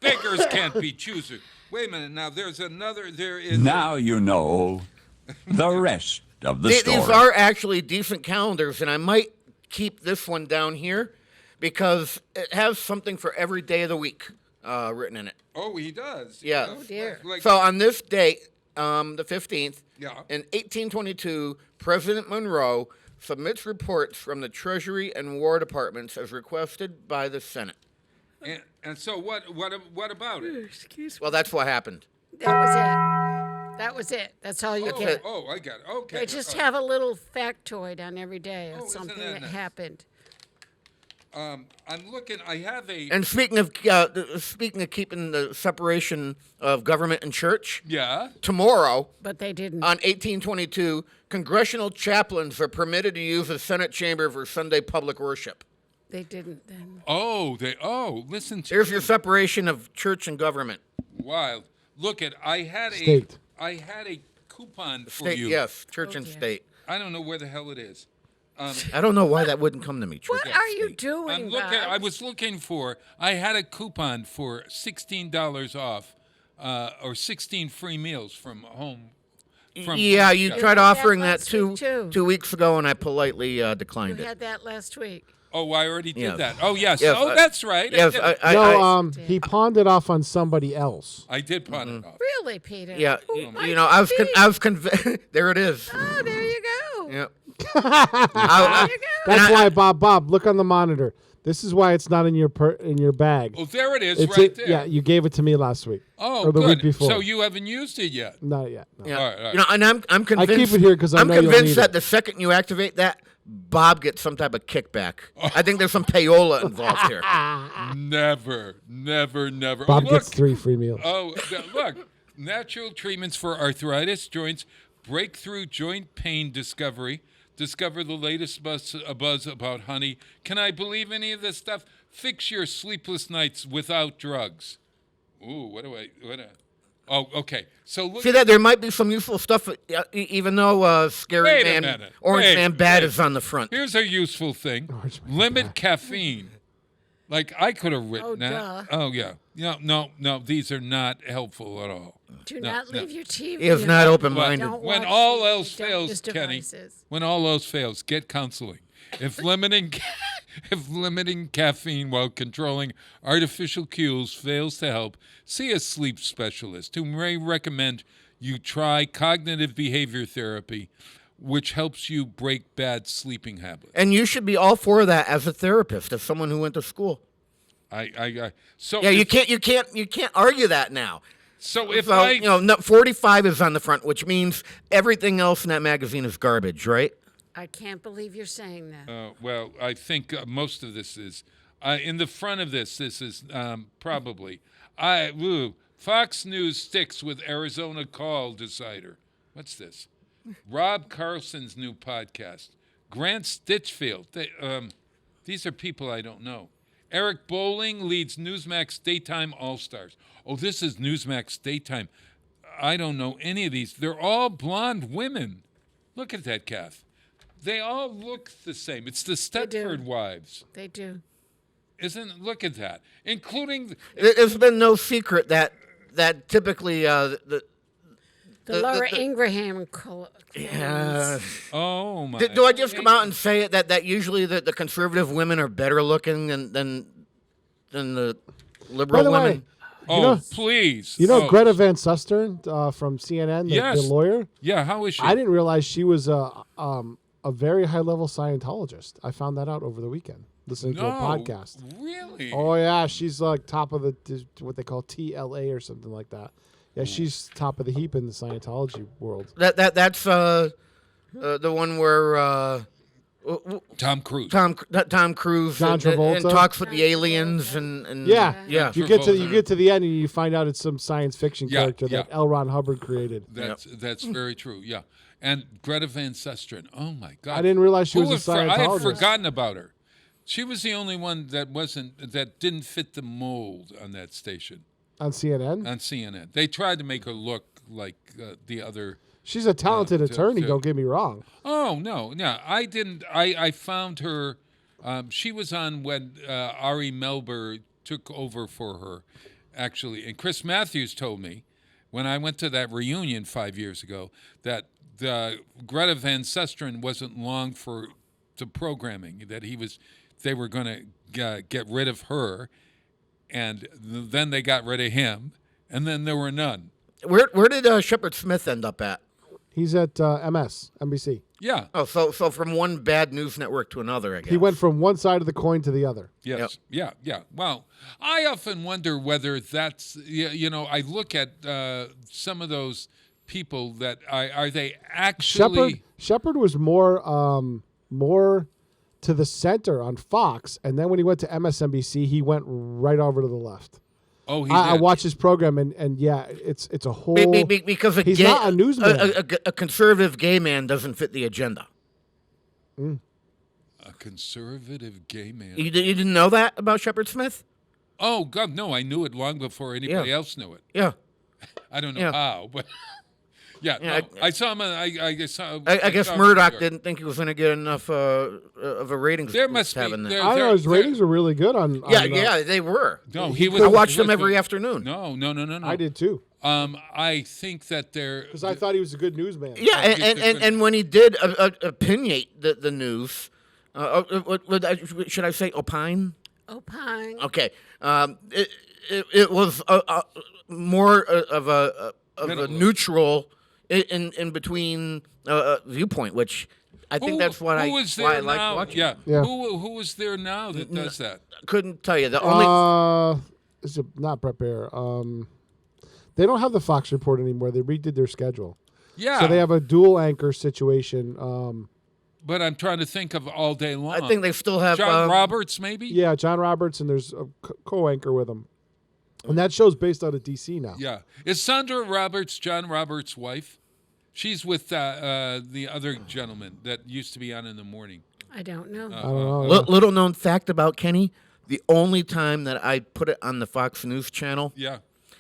Beggars can't be choosers. Wait a minute. Now, there's another. There is. Now you know the rest of the story. These are actually decent calendars, and I might keep this one down here because it has something for every day of the week written in it. Oh, he does. Yeah. Oh, dear. So on this date, the 15th, Yeah. in 1822, President Monroe submits reports from the Treasury and War Departments as requested by the Senate. And so what about it? Excuse me. Well, that's what happened. That was it. That was it. That's all you get. Oh, I got it. Okay. They just have a little factoid on every day of Oh, isn't something that that nice? happened. I'm looking. I have a. And speaking of keeping the separation of government and church, Yeah. tomorrow, But they didn't. on 1822, congressional chaplains are permitted to use the Senate chamber for Sunday public worship. They didn't then. Listen to There's your separation of church and government. Wild. Look at. I had State. a coupon for State, you. yes, church and state. I don't know where the hell it is. I don't know why that wouldn't come to me. Church What and are you state. doing, Bob? I was looking for. I had a coupon for $16 off, or 16 free meals from home. Yeah, you You tried had that offering that last week, too. 2 weeks ago, and I politely You declined it. had that last week. Oh, I already did Yes. that. Oh, yes. Yes, That's right. Yes, He pawned it off on somebody else. I did pawn it off. Really, Peter? Yeah, Who might you know, I it was be? convinced. There it is. Oh, there you go. Yep. There you go. That's why, Bob, look on the monitor. This is why it's not in your bag. Oh, there it is, It's right there. Yeah, you gave it to me last week. Oh, or the good. week before. So you haven't used it yet? Not yet. No. Yeah. All right, all right. You know, and I'm convinced. I keep it here 'cause I I'm know you'll convinced need that it. the second you activate that, Bob gets some type of kickback. I think there's some payola involved here. Never. Bob Look. gets 3 free meals. Oh, look. Natural treatments for arthritis, joints, breakthrough joint pain discovery. Discover the latest buzz about honey. Can I believe any of this stuff? Fix your sleepless nights without drugs. Ooh, oh, okay. So look. See that there might be some useful stuff, even though Scary Wait a Man, minute. Orange Wait, Man Bad wait. is on the front. Here's a useful thing. Limit caffeine. Like I could have written that. duh. Oh yeah. No. These are not helpful at all. Do No, not no. leave your TV. He is not on. open-minded. Don't When watch all TV. else Don't fails, use Kenny. devices. When all else fails, get counseling. If limiting caffeine while controlling artificial cues fails to help, see a sleep specialist who may recommend you try cognitive behavior therapy, which helps you break bad sleeping habits. And you should be all for that as a therapist, as someone who went to school. So Yeah, if, you can't argue that now. So if So, you know, 45 is on the front, which means everything else in that magazine is garbage, right? I can't believe you're saying that. well, I think most of this is in the front of this. This is probably Fox News sticks with Arizona call decider. What's this? Rob Carlson's new podcast. Grant Stitchfield. These are people I don't know. Eric Bowling leads Newsmax Daytime All-Stars. Oh, this is Newsmax Daytime. I don't know any of these. They're all blonde women. Look at that, Kath. They all look the same. It's the Stepford Wives. They do. Look at that. Including... It's been no secret that typically the Laura Ingraham. Yeah. Oh, my. Do I just come out and say it that usually the conservative women are better looking than the liberal By the way, women? Please. You know Greta Van Susteren from CNN, the lawyer? Yeah, how is she? I didn't realize she was a very high-level Scientologist. I found that out over the weekend, listening to a podcast. Really? Oh, yeah. She's like top of what they call TLA or something like that. Yeah, she's top of the heap in the Scientology world. That's the one where Tom Cruise. Tom Cruise. John Travolta. And talks with the aliens and yeah. yeah. You get to the end and you find out it's some science fiction character that L. Ron Hubbard created. That's very true. Yeah. And Greta Van Susteren. Oh my God! I didn't realize she was a Scientologist. I had forgotten about her. She was the only one that didn't fit the mold on that station. On CNN. On CNN, they tried to make her look like the other. She's a talented attorney. Don't get me wrong. Oh no, I didn't. I found her. She was on when Ari Melber took over for her, actually. And Chris Matthews told me when I went to that reunion 5 years ago that Greta Van Susteren wasn't long for the programming. That they were going to get rid of her, and then they got rid of him, and then there were none. Where did Shepard Smith end up at? He's at NBC. Yeah. Oh, so from one bad news network to another, I guess. He went from one side of the coin to the other. Yes. Yep. Yeah. Well, I often wonder whether that's, I look at some of those people that are they actually... Shepard was more to the center on Fox, and then when he went to MSNBC, he went right over to the left. Oh, I watched his program, and yeah, it's a whole... Because he's not a newsman. A conservative gay man doesn't fit the agenda. Mm. A conservative gay man. You didn't know that about Shepard Smith? Oh, God, no. I knew it long before anybody else knew it. Yeah. I don't know how, but... I saw him. I guess Murdoch didn't think he was going to get enough of a ratings. There must be. I don't know. His ratings were really good on. Yeah, they were. No, I watched them every afternoon. No. I did too. I think that because I thought he was a good newsman. Yeah, and when he did opinionate the news, should I say opine? Opine. Okay. It was more of a neutral. In between viewpoint, which I think that's why I like watching. Yeah. Who is there now that does that? Couldn't tell you. The only is it not Brett Baer? They don't have the Fox Report anymore. They redid their schedule. Yeah. So they have a dual anchor situation. But I'm trying to think of all day long. I think they still have John Roberts, maybe. Yeah, John Roberts, and there's a co-anchor with him. And that show's based out of D.C. now. Yeah. Is Sandra Roberts John Roberts' wife? She's with the other gentleman that used to be on in the morning. I don't know. I don't know. Little known fact about Kenny, the only time that I put it on the Fox News channel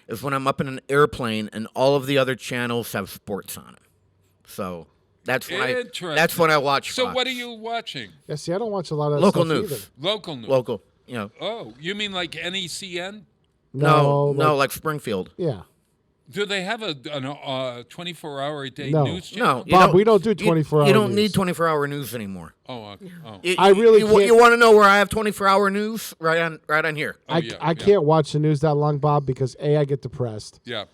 is when I'm up in an airplane and all of the other channels have sports on it. So that's when I watch Fox. So what are you watching? Yeah, see, I don't watch a lot of local stuff news. either. Local news. Local, you know. Oh, you mean like NECN? No, like Springfield. Yeah. Do they have a 24-hour-a-day No. news channel? No, Bob, we don't do 24-hour You don't news. need 24-hour news anymore. Oh, okay. I really can't. You want to know where I have 24-hour news? Right on here. I can't watch the news that long, Bob, because A, I get depressed. Yeah.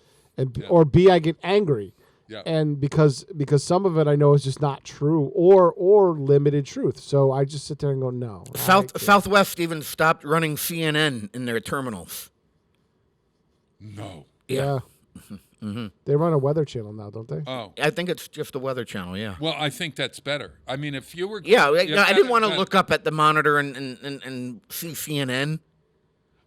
Or B, I get angry. Yeah. And because some of it I know is just not true or limited truth. So I just sit there and go, no. Southwest even stopped running CNN in their terminals. No. Yeah. Mm-hmm. They run a weather channel now, don't they? Oh. I think it's just the weather channel, yeah. Well, I think that's better. I mean, if you were... I didn't want to look up at the monitor and see CNN.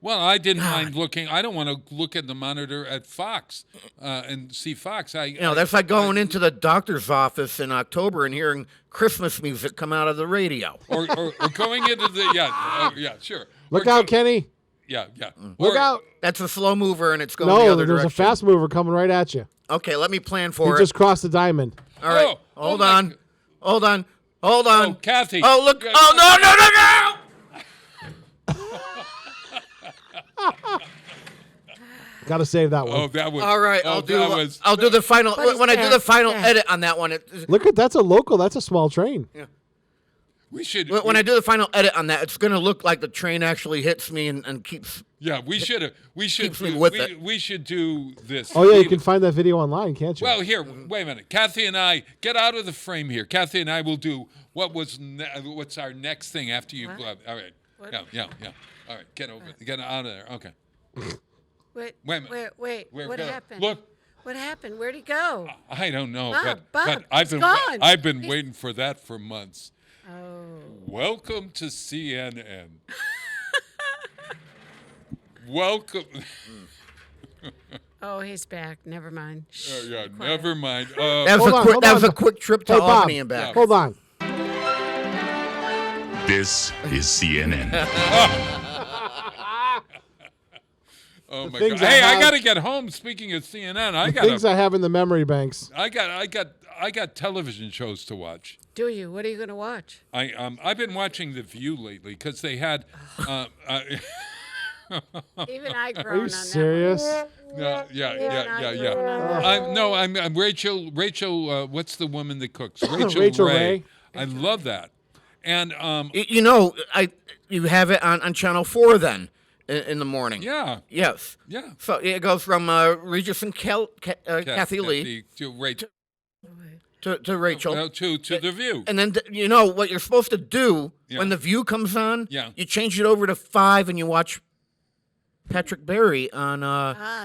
Well, I didn't mind looking. I don't want to look at the monitor at Fox and see Fox. That's like going into the doctor's office in October and hearing Christmas music come out of the radio. Or going into the sure. Look out, Kenny. Yeah. Look out. That's a slow mover, and it's going the No, other there's direction. a fast mover coming right at you. Okay, let me plan He for it. just crossed the diamond. All right, hold on. Oh, Kathy. Oh, look. Oh, no. Got to save that one. Oh, that was All right, oh, I'll do that the final when I do the final edit on that one. Look at that's a local. That's a small train. Yeah. We should. When I do the final edit on that, it's going to look like the train actually hits me and keeps. Yeah, we should. We should do this. Oh yeah, you can find that video online, can't you? Well, here, wait a minute. Kathy and I get out of the frame here. Kathy and I will do what's our next thing after you. All right. What? Yeah. All right, get out of there. Okay. Wait. What happened? Look. What happened? Where'd he go? I don't know, Bob, but I've been waiting for that for months. Oh. Welcome to CNN. Welcome. Oh, he's back. Never mind. Never mind. That was a quick trip to Albany Bob, and back. Hold on. This is CNN. Oh my God! Hey, I gotta get home. Speaking of CNN, I got things I have in the memory banks. I got television shows to watch. Do you? What are you going to watch? I've been watching The View lately because they had. Even I grown Are you on serious? Yeah. I'm Rachel. Rachel, what's the woman that cooks? Rachel Ray. I love that. And you have it on Channel 4 then in the morning. Yeah. Yes. Yeah. So it goes from Regis and Kathy Lee to Rachel. To Rachel. No, to The View. And then what you're supposed to do when The View comes on. Yeah. You change it over to 5 and you watch Patrick Barry on.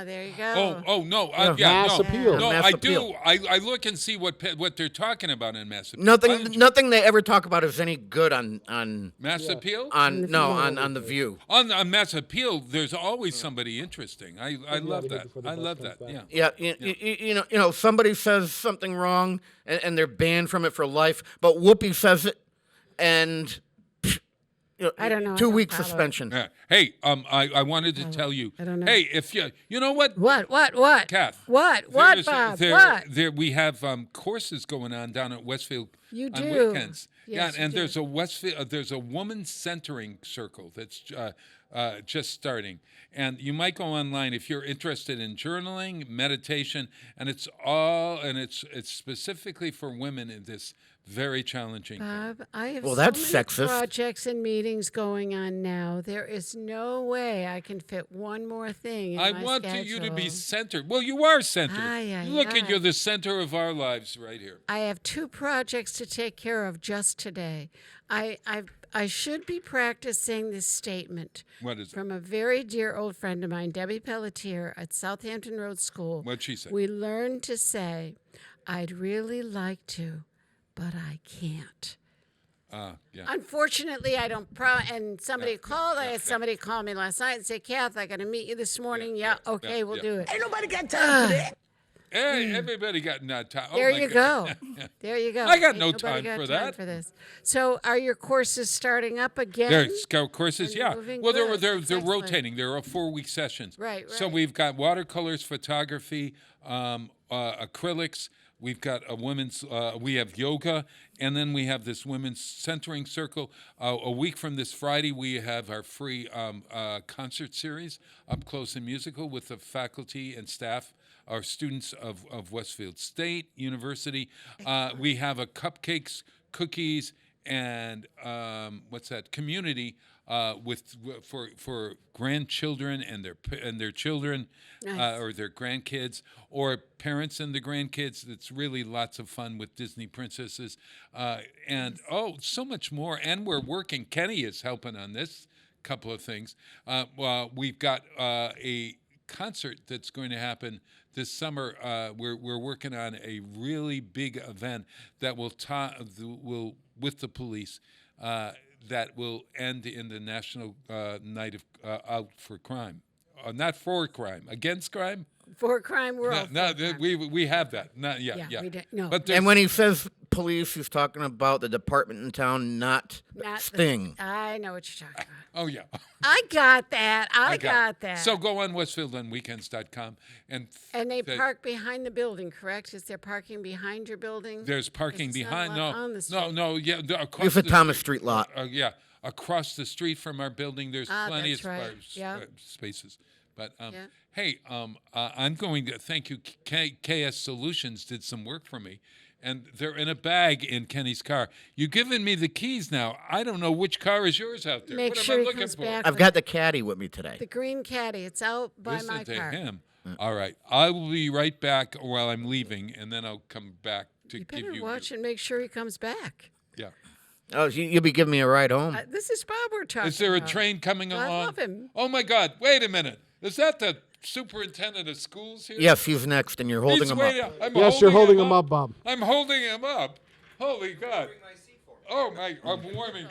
There you go. Oh no! Mass Appeal. No, Mass I Appeal. do. I look and see what they're talking about in Mass Appeal. Nothing they ever talk about is any good on Mass Appeal. On The View. On Mass Appeal, there's always somebody interesting. I love that. I love that. Yeah. Yeah. Somebody says something wrong and they're banned from it for life, but Whoopi says it and. I don't know. 2-week suspension. Yeah. Hey, I wanted to tell you. I don't know. Hey, if you know what? What? Kath. What, Bob? What? We have courses going on down at Westfield You on do. weekends. Yes, and you there's a Westfield. There's a woman centering circle that's just starting, and you might go online if you're interested in journaling, meditation, and it's specifically for women in this very challenging. Bob, I have that's so many sexist. projects and meetings going on now. There is no way I can fit one more thing in I my want schedule. you to be centered. Well, you are centered. Look at aye. you're the center of our lives right here. I have 2 projects to take care of just today. I should be practicing this statement. What is it? From a very dear old friend of mine, Debbie Pelletier at Southampton Road School. What'd she say? We learned to say, "I'd really like to, but I can't." Yeah. Unfortunately, I don't. And somebody called. I had somebody call me last night and say, "Kath, I got to meet you this morning." Yeah, okay, we'll do it. Ain't nobody got time for that. Hey, everybody got no time. There you go. There you go. I got Ain't no nobody time got for time that. for this. So, are your courses starting up again? There's courses, yeah. moving? Well, Good. they're Excellent. rotating. There are 4-week sessions. Right. So we've got watercolors, photography, acrylics. We've got a women's. We have yoga, and then we have this women's centering circle. A week from this Friday, we have our free concert series, Up Close and Musical, with the faculty and staff. Our students of Westfield State University. We have a cupcakes, cookies, and community for grandchildren and their children, Nice. or their grandkids, or parents and the grandkids. It's really lots of fun with Disney princesses, and so much more. And we're working. Kenny is helping on this couple of things. We've got a concert that's going to happen this summer. We're working on a really big event that will with the police. that will end in the National Night of Out for Crime. Not for crime, against crime. For crime, we're all No, for crime. we have that. Not yet. Yeah, Yeah. we don't- no. But And when he says police, he's talking about the department in town, not Sting. I know what you're talking about. oh yeah, I got that. I got that. So go on WestfieldOnWeekends.com and they park behind the building, correct? Is there parking behind your building? There's parking It's not behind. on the street. No. Yeah, across It's a the Thomas Street lot. Yeah, across the street from our building, there's plenty of that's right. Yeah. spaces. But Yeah. hey, I'm going to thank you. KS Solutions did some work for me, and they're in a bag in Kenny's car. You've given me the keys now. I don't know which car is yours out there. Make what sure am I he looking comes for? back I've got the caddy with me today. The green caddy. It's out by Listen my to car. him. All right, I will be right back while I'm leaving, and then I'll come back to You give better you. watch and make sure he comes back. Yeah. Oh, you'll be giving me a ride home. This is Bob we're talking Is there a about. train coming along? I love him. Oh my God! Wait a minute. Is that the superintendent of schools here? Yes, he's next, and you're holding him up. Yes, you're holding him up, Bob. I'm holding him up. Holy God! Oh my! I'm warming.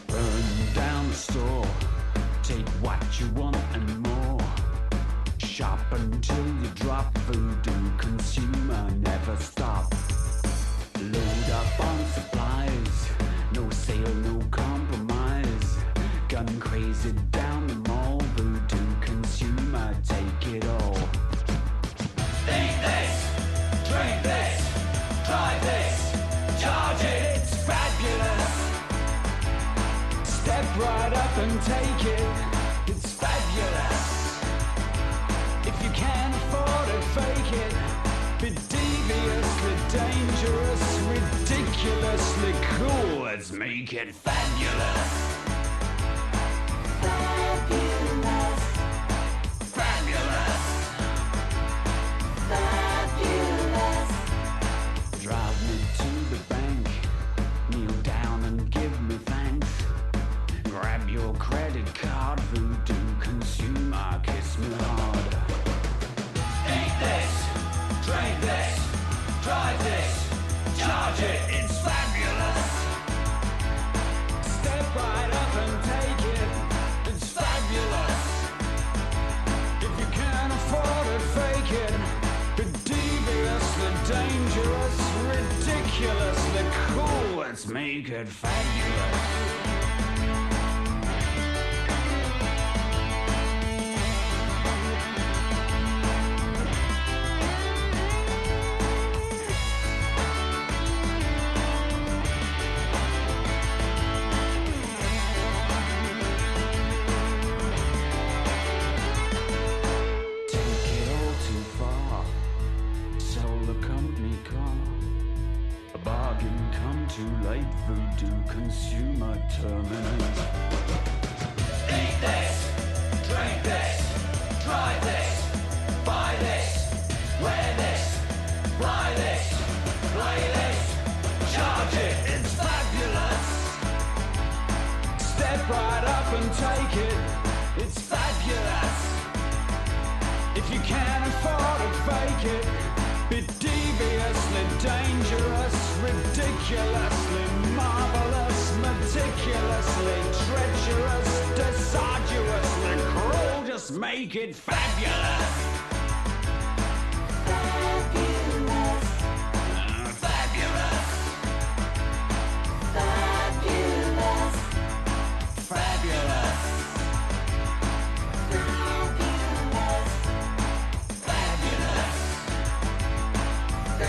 Burn down the store, take what you want and more. Shop until you drop, voodoo consumer never stop. Load up on supplies, no sale, no compromise. Gun crazy down the mall, voodoo consumer take it all. Eat this, drink this, try this, charge it, it's fabulous. Step right up and take it, it's fabulous. If you can't afford it, fake it. Be deviously dangerous, ridiculously cool. Let's make it fabulous. Fabulous. Fabulous. Fabulous. Drive me to the bank, kneel down and give me thanks. Grab your credit card, voodoo consumer, kiss me hard. Eat this, drink this, drive this, charge it, it's fabulous. Step right up and take it, it's fabulous. If you can't afford it, fake it. Be deviously dangerous, ridiculously cool. Let's make it fabulous. Too late, voodoo consumer terminate. Eat this, drink this, try this, buy this, wear this, fly this, play this, charge it, it's fabulous. Step right up and take it, it's fabulous. If you can't afford it, fake it. Be deviously dangerous, ridiculously marvelous, meticulously treacherous, disarduously cruel. Just make it fabulous. Fabulous. Fabulous. Fabulous.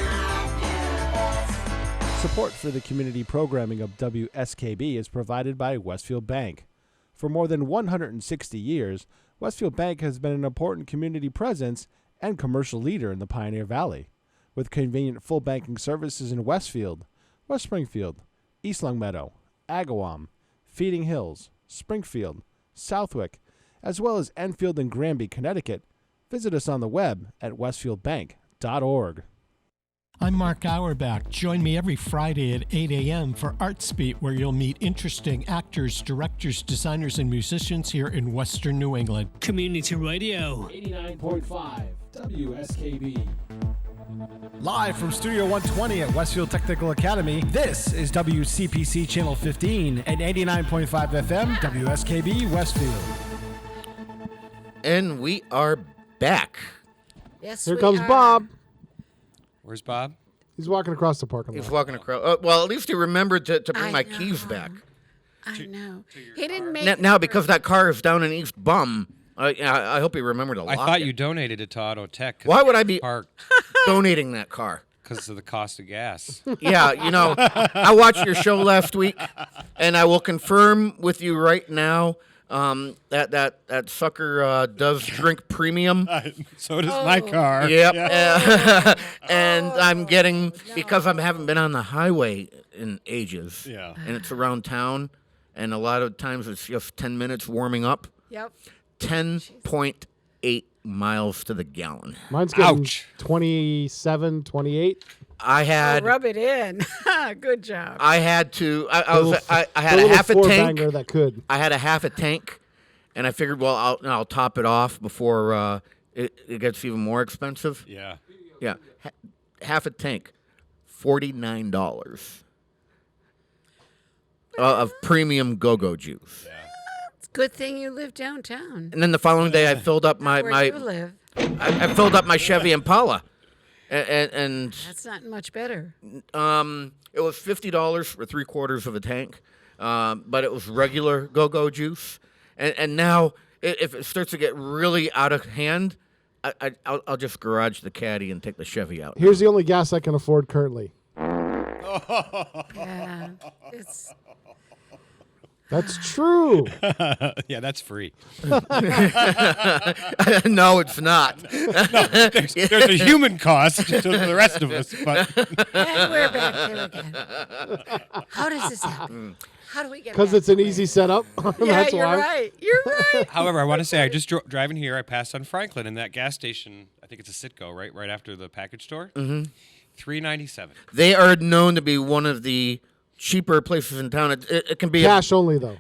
Fabulous. Support for the community programming of WSKB is provided by Westfield Bank. For more than 160 years, Westfield Bank has been an important community presence and commercial leader in the Pioneer Valley, with convenient full banking services in Westfield, West Springfield, East Longmeadow, Agawam, Feeding Hills, Springfield, Southwick, as well as Enfield and Granby, Connecticut. Visit us on the web at westfieldbank.org. I'm Mark Auerbach. Join me every Friday at 8 a.m. for ArtsBeat, where you'll meet interesting actors, directors, designers, and musicians here in Western New England. Community Radio. 89.5 WSKB. Live from Studio 120 at Westfield Technical Academy, this is WCPC Channel 15 and 89.5 FM WSKB Westfield. And we are back. Yes, Here comes Bob. Where's Bob? He's walking across the parking lot. He's walking across. Well, at least he remembered to bring my keys back. I know. He didn't make Now, because that car is down in East Bum, I hope he remembered to lock I thought it. you donated it to Auto Tech. Why would I be parked? donating that car? Because of the cost of gas. Yeah, I watched your show last week, and I will confirm with you right now that sucker does drink premium. So does my car. Yep. Yeah. And I'm getting, because I haven't been on the highway in ages. Yeah. And it's around town, and a lot of times it's just 10 minutes warming up. Yep. 10.8 miles to the gallon. Mine's getting 27, 28. I had. rub it in. Good job. I had to. I had The a little half a tank. four-banger that could. I had a half a tank, and I figured, well, I'll top it off before it gets even more expensive. Yeah. Yeah. Half a tank, $49 of premium go-go juice. It's a good thing you live downtown. And then the following day, I filled up my Where you live. I filled up my Chevy Impala, and That's not much better. it was $50 for 3/4 of a tank, but it was regular go-go juice. And now, if it starts to get really out of hand, I'll just garage the caddy and take the Chevy out. Here's the only gas I can afford currently. Yeah. It's That's true. Yeah, that's free. No, it's not. No, there's a human cost to the rest of us, but and we're back there again. How does this happen? How do we get Because back it's an to where- easy setup. Yeah, That's you're why. right. You're right. However, I want to say I just driving here. I passed on Franklin, and that gas station. I think it's a Citgo, right after the package store. Mm-hmm. $3.97. They are known to be one of the cheaper places in town. It can be Cash only, though.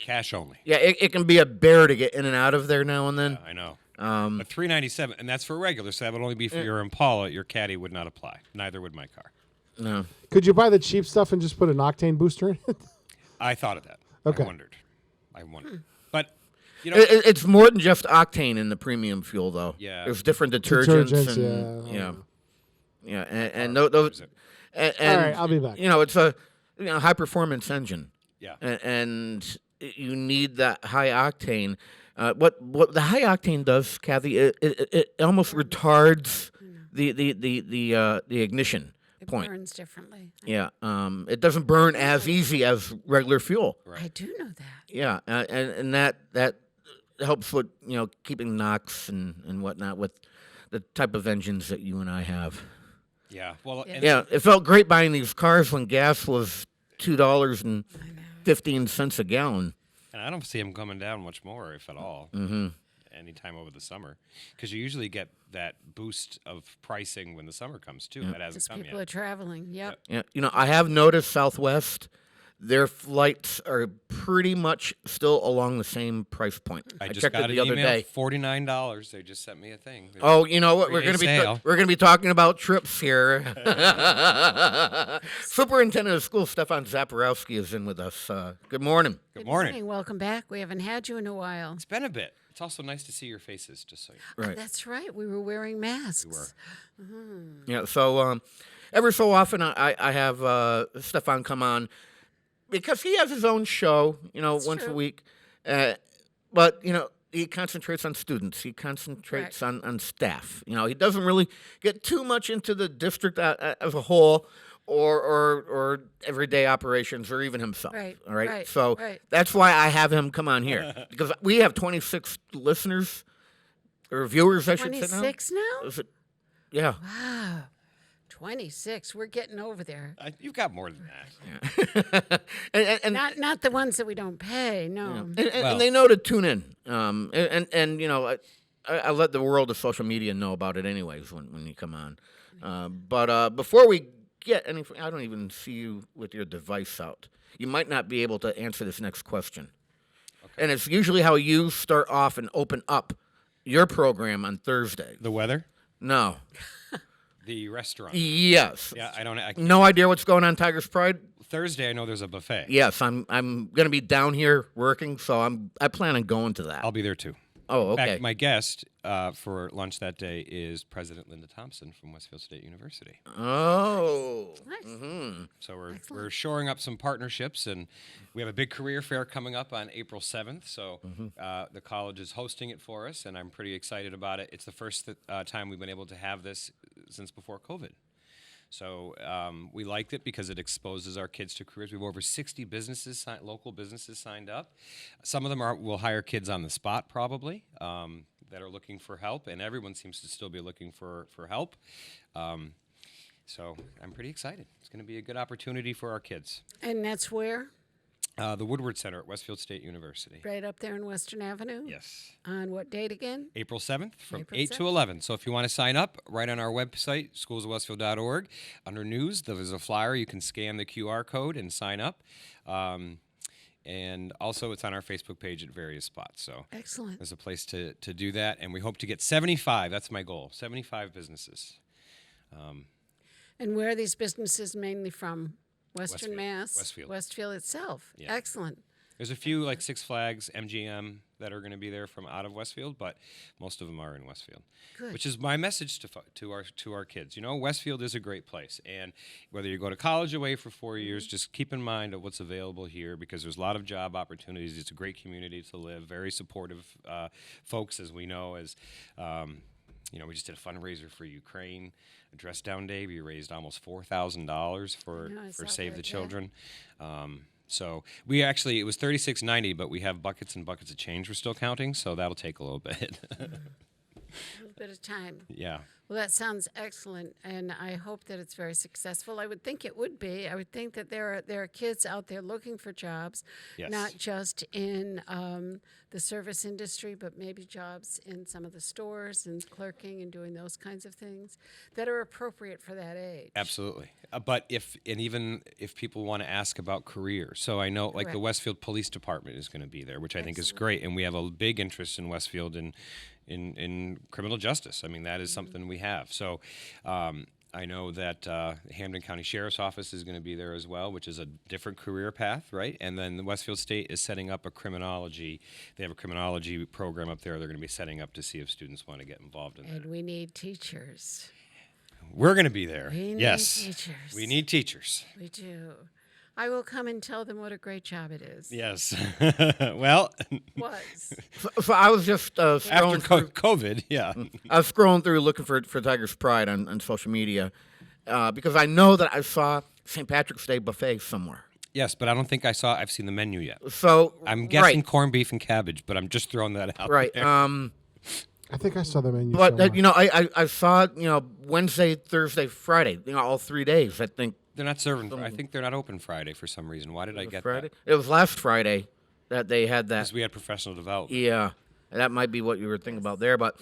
Cash only. Yeah, it can be a bear to get in and out of there now and then. I know. But $3.97, and that's for regular. So that would only be for your Impala. Your Caddy would not apply. Neither would my car. No. Could you buy the cheap stuff and just put an octane booster in it? I thought of that. Okay. I wondered. But It's more than just octane in the premium fuel, though. Yeah. There's different detergents. Yeah. And those. And, All right, I'll be back. It's a high performance engine. Yeah. And you need that high octane. What the high octane does, Kathy, it almost retards the ignition point. It burns differently. Yeah. It doesn't burn as easy as regular fuel. I do know that. Yeah, and that helps with keeping NOx and whatnot with the type of engines that you and I have. Yeah. Well. Yeah, it felt great buying these cars when gas was $2.15 a gallon. And I don't see them coming down much more, if at all. Mm-hmm. Anytime over the summer, because you usually get that boost of pricing when the summer comes too. That hasn't Because come people yet. are traveling. Yep. Yeah, I have noticed Southwest. Their flights are pretty much still along the same price point. I just checked got it an the other email, day. $49. They just sent me a thing. Oh, you know what? We're 3-day gonna sale. be talking about trips here. Superintendent of Schools Stefan Zaporowski is in with us. Good morning. Good morning. Welcome back. We haven't had you in a while. It's been a bit. It's also nice to see your faces, just so you know. Right. That's right. We were wearing masks. We were. Yeah. So every so often I have Stefan come on because he has his own show. Once a week. But he concentrates on students. He concentrates on staff. He doesn't really get too much into the district as a whole, or everyday operations, or even himself. Right. All right. Right. So right. that's why I have him come on here because we have 26 listeners or viewers. I should say. 26 now? Is it? Yeah. Wow. 26. We're getting over there. You've got more than that. and Not the ones that we don't pay. No. And they know to tune in. I let the world of social media know about it anyways when you come on. But before we get anything, I don't even see you with your device out. You might not be able to answer this next question. Okay. And it's usually how you start off and open up your program on Thursday. The weather? No. The restaurant? Yes. Yeah, I no idea what's going on Tiger's Pride? Thursday, I know there's a buffet. Yes, I'm going to be down here working, so I plan on going to that. I'll be there too. Oh, okay. In fact, my guest for lunch that day is President Linda Thompson from Westfield State University. Oh. Nice. Mm-hmm. So we're shoring up some partnerships, and we have a big career fair coming up on April 7th. So the college is hosting it for us, and I'm pretty excited about it. It's the first time we've been able to have this since before COVID. So we liked it because it exposes our kids to careers. We have over 60 businesses, local businesses signed up. Some of them will hire kids on the spot probably that are looking for help, and everyone seems to still be looking for help. So I'm pretty excited. It's going to be a good opportunity for our kids. And that's where? The Woodward Center at Westfield State University. Right up there in Western Avenue? Yes. On what date again? April 7th from April 8 to 11. So if you want to sign up, right on our website, schoolsofwestfield.org, under news, there's a flyer. You can scan the QR code and sign up. And also it's on our Facebook page at various spots. So excellent. There's a place to do that. And we hope to get 75. That's my goal, 75 businesses. And where are these businesses mainly from? Western Westfield. Mass? Westfield itself. Yeah. Excellent. There's a few like Six Flags, MGM that are going to be there from out of Westfield, but most of them are in Westfield. Good. Which is my message to our kids. You know, Westfield is a great place, and whether you go to college away for 4 years, just keep in mind of what's available here because there's a lot of job opportunities. It's a great community to live. Very supportive folks, as we know. As you know, we just did a fundraiser for Ukraine. A dress down day, we raised almost $4,000 for Save the Children. So we actually, it was $36.90, but we have buckets and buckets of change we're still counting, so that'll take a little bit. A little bit of time. Yeah. Well, that sounds excellent, and I hope that it's very successful. I would think it would be. I would think that there are kids out there looking for jobs, not just in the service industry, but maybe jobs in some of the stores and clerking and doing those kinds of things that are appropriate for that age. Absolutely. But even if people want to ask about careers, so I know like the Westfield Police Department is going to be there, which I think is great, and we have a big interest in Westfield in criminal justice. I mean, that is something we have. So I know that Hampden County Sheriff's Office is going to be there as well, which is a different career path, right? And then the Westfield State is setting up they have a criminology program up there they're going to be setting up to see if students want to get involved in that. And we need teachers. We're going to be there. We need yes. teachers. We need teachers. We do. I will come and tell them what a great job it is. Yes. Well. Was. So I was just scrolling after COVID, yeah. I was scrolling through looking for Tiger's Pride on social media because I know that I saw St. Patrick's Day buffet somewhere. Yes, but I don't think I've seen the menu yet. So I'm guessing corned beef and cabbage, but I'm just throwing that out. Right. There. I think I saw the menu. But you know, I saw Wednesday, Thursday, Friday. All 3 days. I think they're not serving. I think they're not open Friday for some reason. Why did I get Friday? that? It was last Friday that they had that. Because we had professional development. Yeah, that might be what you were thinking about there. But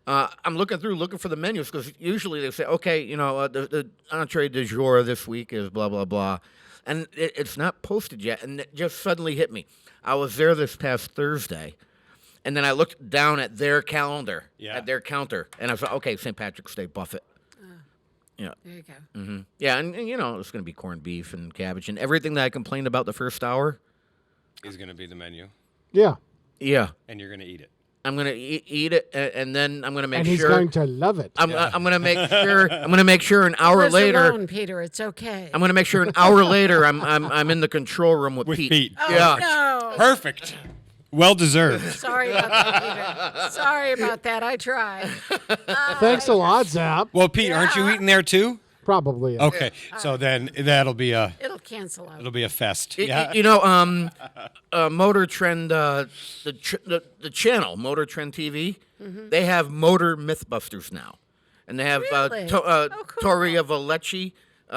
I'm looking for the menus because usually they say, okay, the entree du jour this week is blah blah blah, and it's not posted yet. And it just suddenly hit me. I was there this past Thursday. And then I looked down at their calendar, at their counter, and I thought, okay, St. Patrick's Day buffet. There you go. Mm-hmm. Yeah, and it's going to be corned beef and cabbage and everything that I complained about the first hour. Is going to be the menu. Yeah. Yeah. And you're going to eat it. I'm going to eat it, and then I'm going to make and sure. he's going to love it. I'm going to make sure. I'm going to make sure an hour later. Alone, Peter, it's okay. I'm going to make sure an hour later I'm in the control room with Pete. Oh, yeah. No. Perfect. Well deserved. Sorry about that, Peter. Sorry about that. I tried. Thanks a lot, Zap. Well, Pete, aren't you eating there too? Probably. Yeah. Okay, so then that'll be it'll cancel out. It'll be a fest. Motor Trend, the channel Motor Trend TV, they have Motor Mythbusters now, and they have Toria Vallecci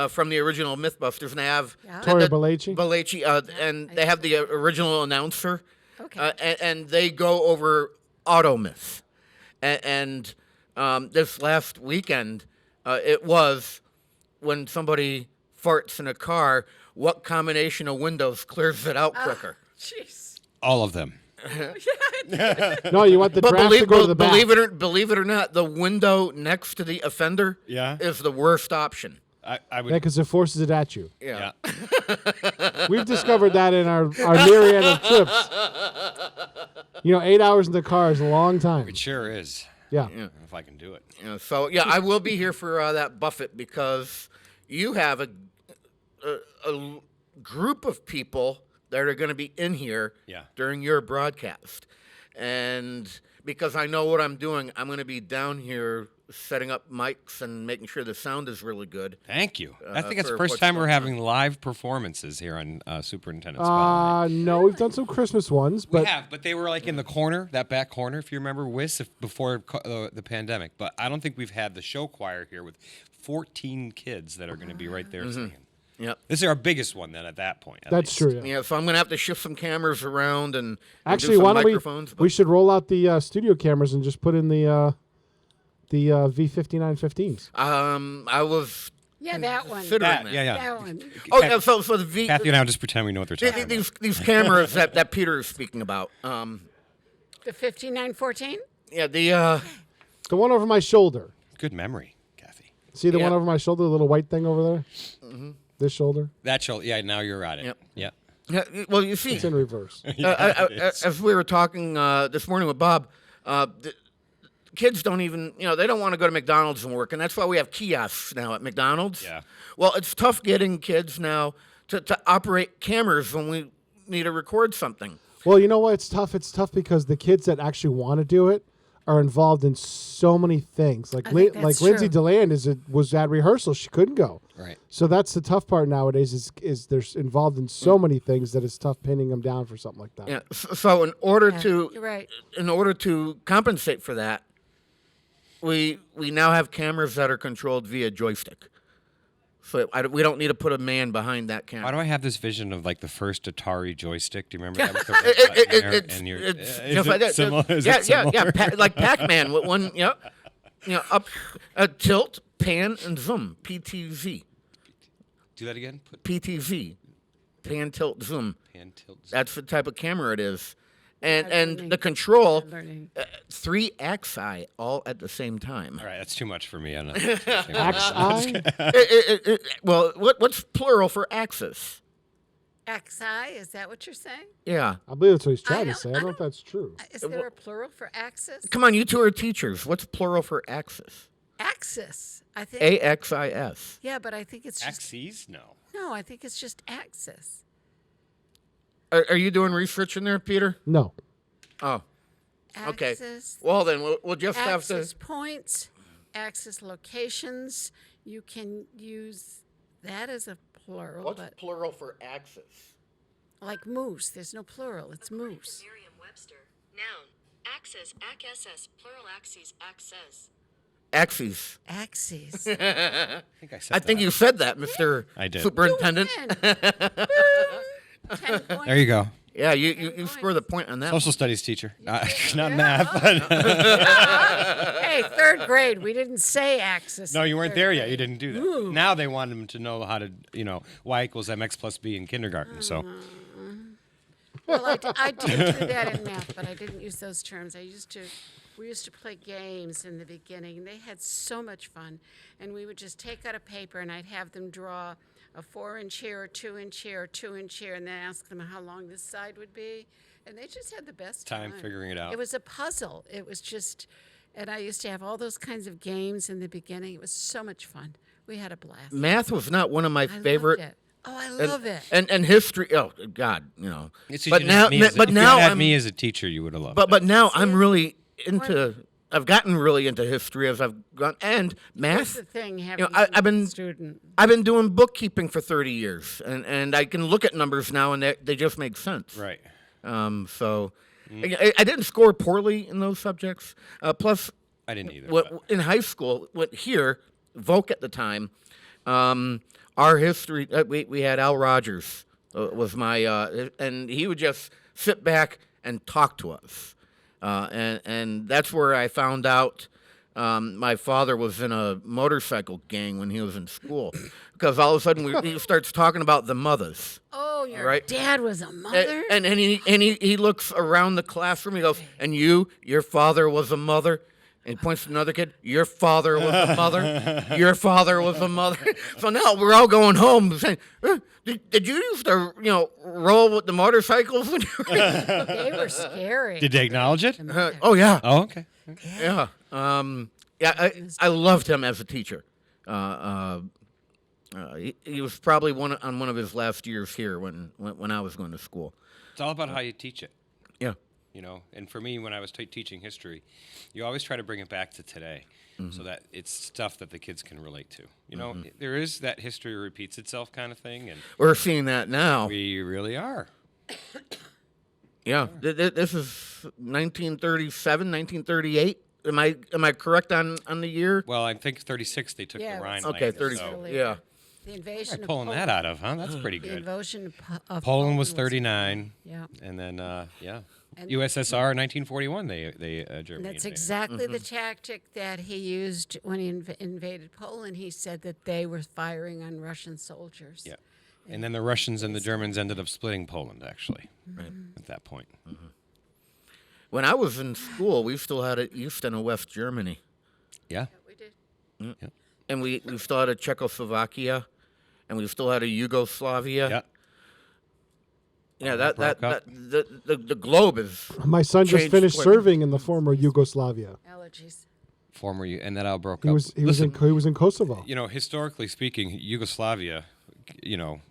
from the original Mythbusters, and they have Toria Vallecci, and they have the original announcer. Okay. And they go over auto myths. And this last weekend, it was when somebody farts in a car, what combination of windows clears it out quicker? Jeez. All of them. No, you want the draft to go to the back. Believe it or not, the window next to the offender is the worst option. I would. Yeah, because it forces it at you. Yeah. We've discovered that in our myriad of trips. 8 hours in the car is a long time. It sure is. Yeah. I don't know if I can do it. So I will be here for that Buffett because you have a group of people that are going to be in here during your broadcast. And because I know what I'm doing, I'm going to be down here setting up mics and making sure the sound is really good. Thank you. I think it's the first time we're having live performances here on Superintendent Spotlight. No, we've done some Christmas ones. But We have, but they were like in the corner, that back corner, if you remember, before the pandemic. But I don't think we've had the show choir here with 14 kids that are going to be right there singing. Yep. This is our biggest one then at that point. That's true. Yeah, so I'm going to have to shift some cameras around and Actually, do some why don't microphones. we should roll out the studio cameras and just put in the V5915s. I was that one. considering that. That one. Oh, yeah, so the V. Kathy and I will just pretend we know what they're talking about. These cameras that Peter is speaking about. The 5914? Yeah, the one over my shoulder. Good memory, Kathy. See the one over my shoulder, the little white thing over there? Mm-hmm. This shoulder? That shoulder. Yeah, now you're at it. Yep. Yeah. Yeah, well, you see, It's in reverse. As we were talking this morning with Bob, the kids don't even, they don't want to go to McDonald's and work, and that's why we have kiosks now at McDonald's. Yeah. Well, it's tough getting kids now to operate cameras when we need to record something. Well, you know what? It's tough. It's tough because the kids that actually want to do it are involved in so many things. Like Lindsay DeLand was at rehearsal. She couldn't go. Right. So that's the tough part nowadays is they're involved in so many things that it's tough pinning them down for something like that. Yeah. So in order You're right. to compensate for that, we now have cameras that are controlled via joystick. So we don't need to put a man behind that camera. Why do I have this vision of like the first Atari joystick? Do you remember that? With the red button there? It's just like that. Yeah. Like Pac-Man with one, up, tilt, pan, and zoom. PTZ. Do that again. PTZ. Pan, tilt, zoom. Pan, tilt, zoom. That's the type of camera it is. And the control, 3 axi all at the same time. All right, that's too much for me. I don't know. Axi? Well, what's plural for axis? Axi, is that what you're saying? Yeah. I believe that's what he's trying to say. I don't know if that's true. Is there a plural for axis? Come on, you two are teachers. What's plural for axis? Axis, I think. AXIS. Yeah, but I think it's just... Axes? No. No, I think it's just axis. Are you doing research in there, Peter? No. Oh. Okay. Axis. Well, then we'll just have to... Axis points, axis locations. You can use that as a plural. What's but plural for axis? like moose. There's no plural. It's moose. Merriam-Webster. Noun. Axis. Axis. Plural axes. Axes. Axes. Axes. I think you said that, Mr. I did. Superintendent. 10 points. There you go. Yeah, you scored the point on that. Social studies teacher, not math. Hey, third grade. We didn't say axis. No, you weren't third there grade. yet. You didn't do that. Ooh. Now they want them to know how to, y equals mx plus b in kindergarten. So. Well, I did do that in math, but I didn't use those terms. We used to play games in the beginning, and they had so much fun. And we would just take out a paper, and I'd have them draw a 4-inch here, or 2-inch here, or 2-inch here, and then ask them how long this side would be. And they just had the best Time figuring it out. It was a puzzle. It was just, and I used to have all those kinds of games in the beginning. It was so much fun. We had a blast. Math was not one of my favorite. Loved it. Oh, I love it. And history. Oh God, It's But you now, didn't have me as a- but if now you had I'm. me as a teacher, you would have loved. But now I'm really into. I've gotten really into history as I've gone and math. That's the thing. Having I've been student. I've been doing bookkeeping for 30 years, and I can look at numbers now, and they just make sense. Right. So I didn't score poorly in those subjects. Plus, I didn't either. In high school, here, Voc at the time, our history. We had Al Rogers was my, and he would just sit back and talk to us. And that's where I found out my father was in a motorcycle gang when he was in school, because all of a sudden he starts talking about the mothers. Oh, your right? dad was a mother? And he looks around the classroom. He goes, and your father was a mother. And he points to another kid. Your father was a mother. Your father was a mother. So now we're all going home saying, did you used to, roll with the motorcycles when you were They were scary. Did they acknowledge it? Oh, yeah. Oh, okay. Yeah. I loved him as a teacher. He was probably on one of his last years here when I was going to school. It's all about how you teach it. Yeah. And for me, when I was teaching history, you always try to bring it back to today, so that it's stuff that the kids can relate to. There is that history repeats itself kind of thing, and we're seeing that now. We really are. Yeah, this is 1937, 1938. Am I correct on the year? Well, I think 36 they took the Rhine. Okay, Land, 30. so. Yeah. The invasion Right, of pulling Poland. that out of, huh? That's pretty The good. invasion of Poland was 39. Yeah. And then, And- USSR in 1941, they Germany. And that's invaded. exactly the tactic that he used when he invaded Poland. He said that they were firing on Russian soldiers. Yeah. And then the Russians and the Germans ended up splitting Poland, actually, Right. at that point. When I was in school, we still had an East and a West Germany. Yeah. We did. Yeah. And we still had a Czechoslovakia, and we still had a Yugoslavia. Yeah. Yeah, the globe is. My son just changed finished quick. serving in the former Yugoslavia. Allergies. And that all broke He up. was he was in Kosovo. Historically speaking, Yugoslavia,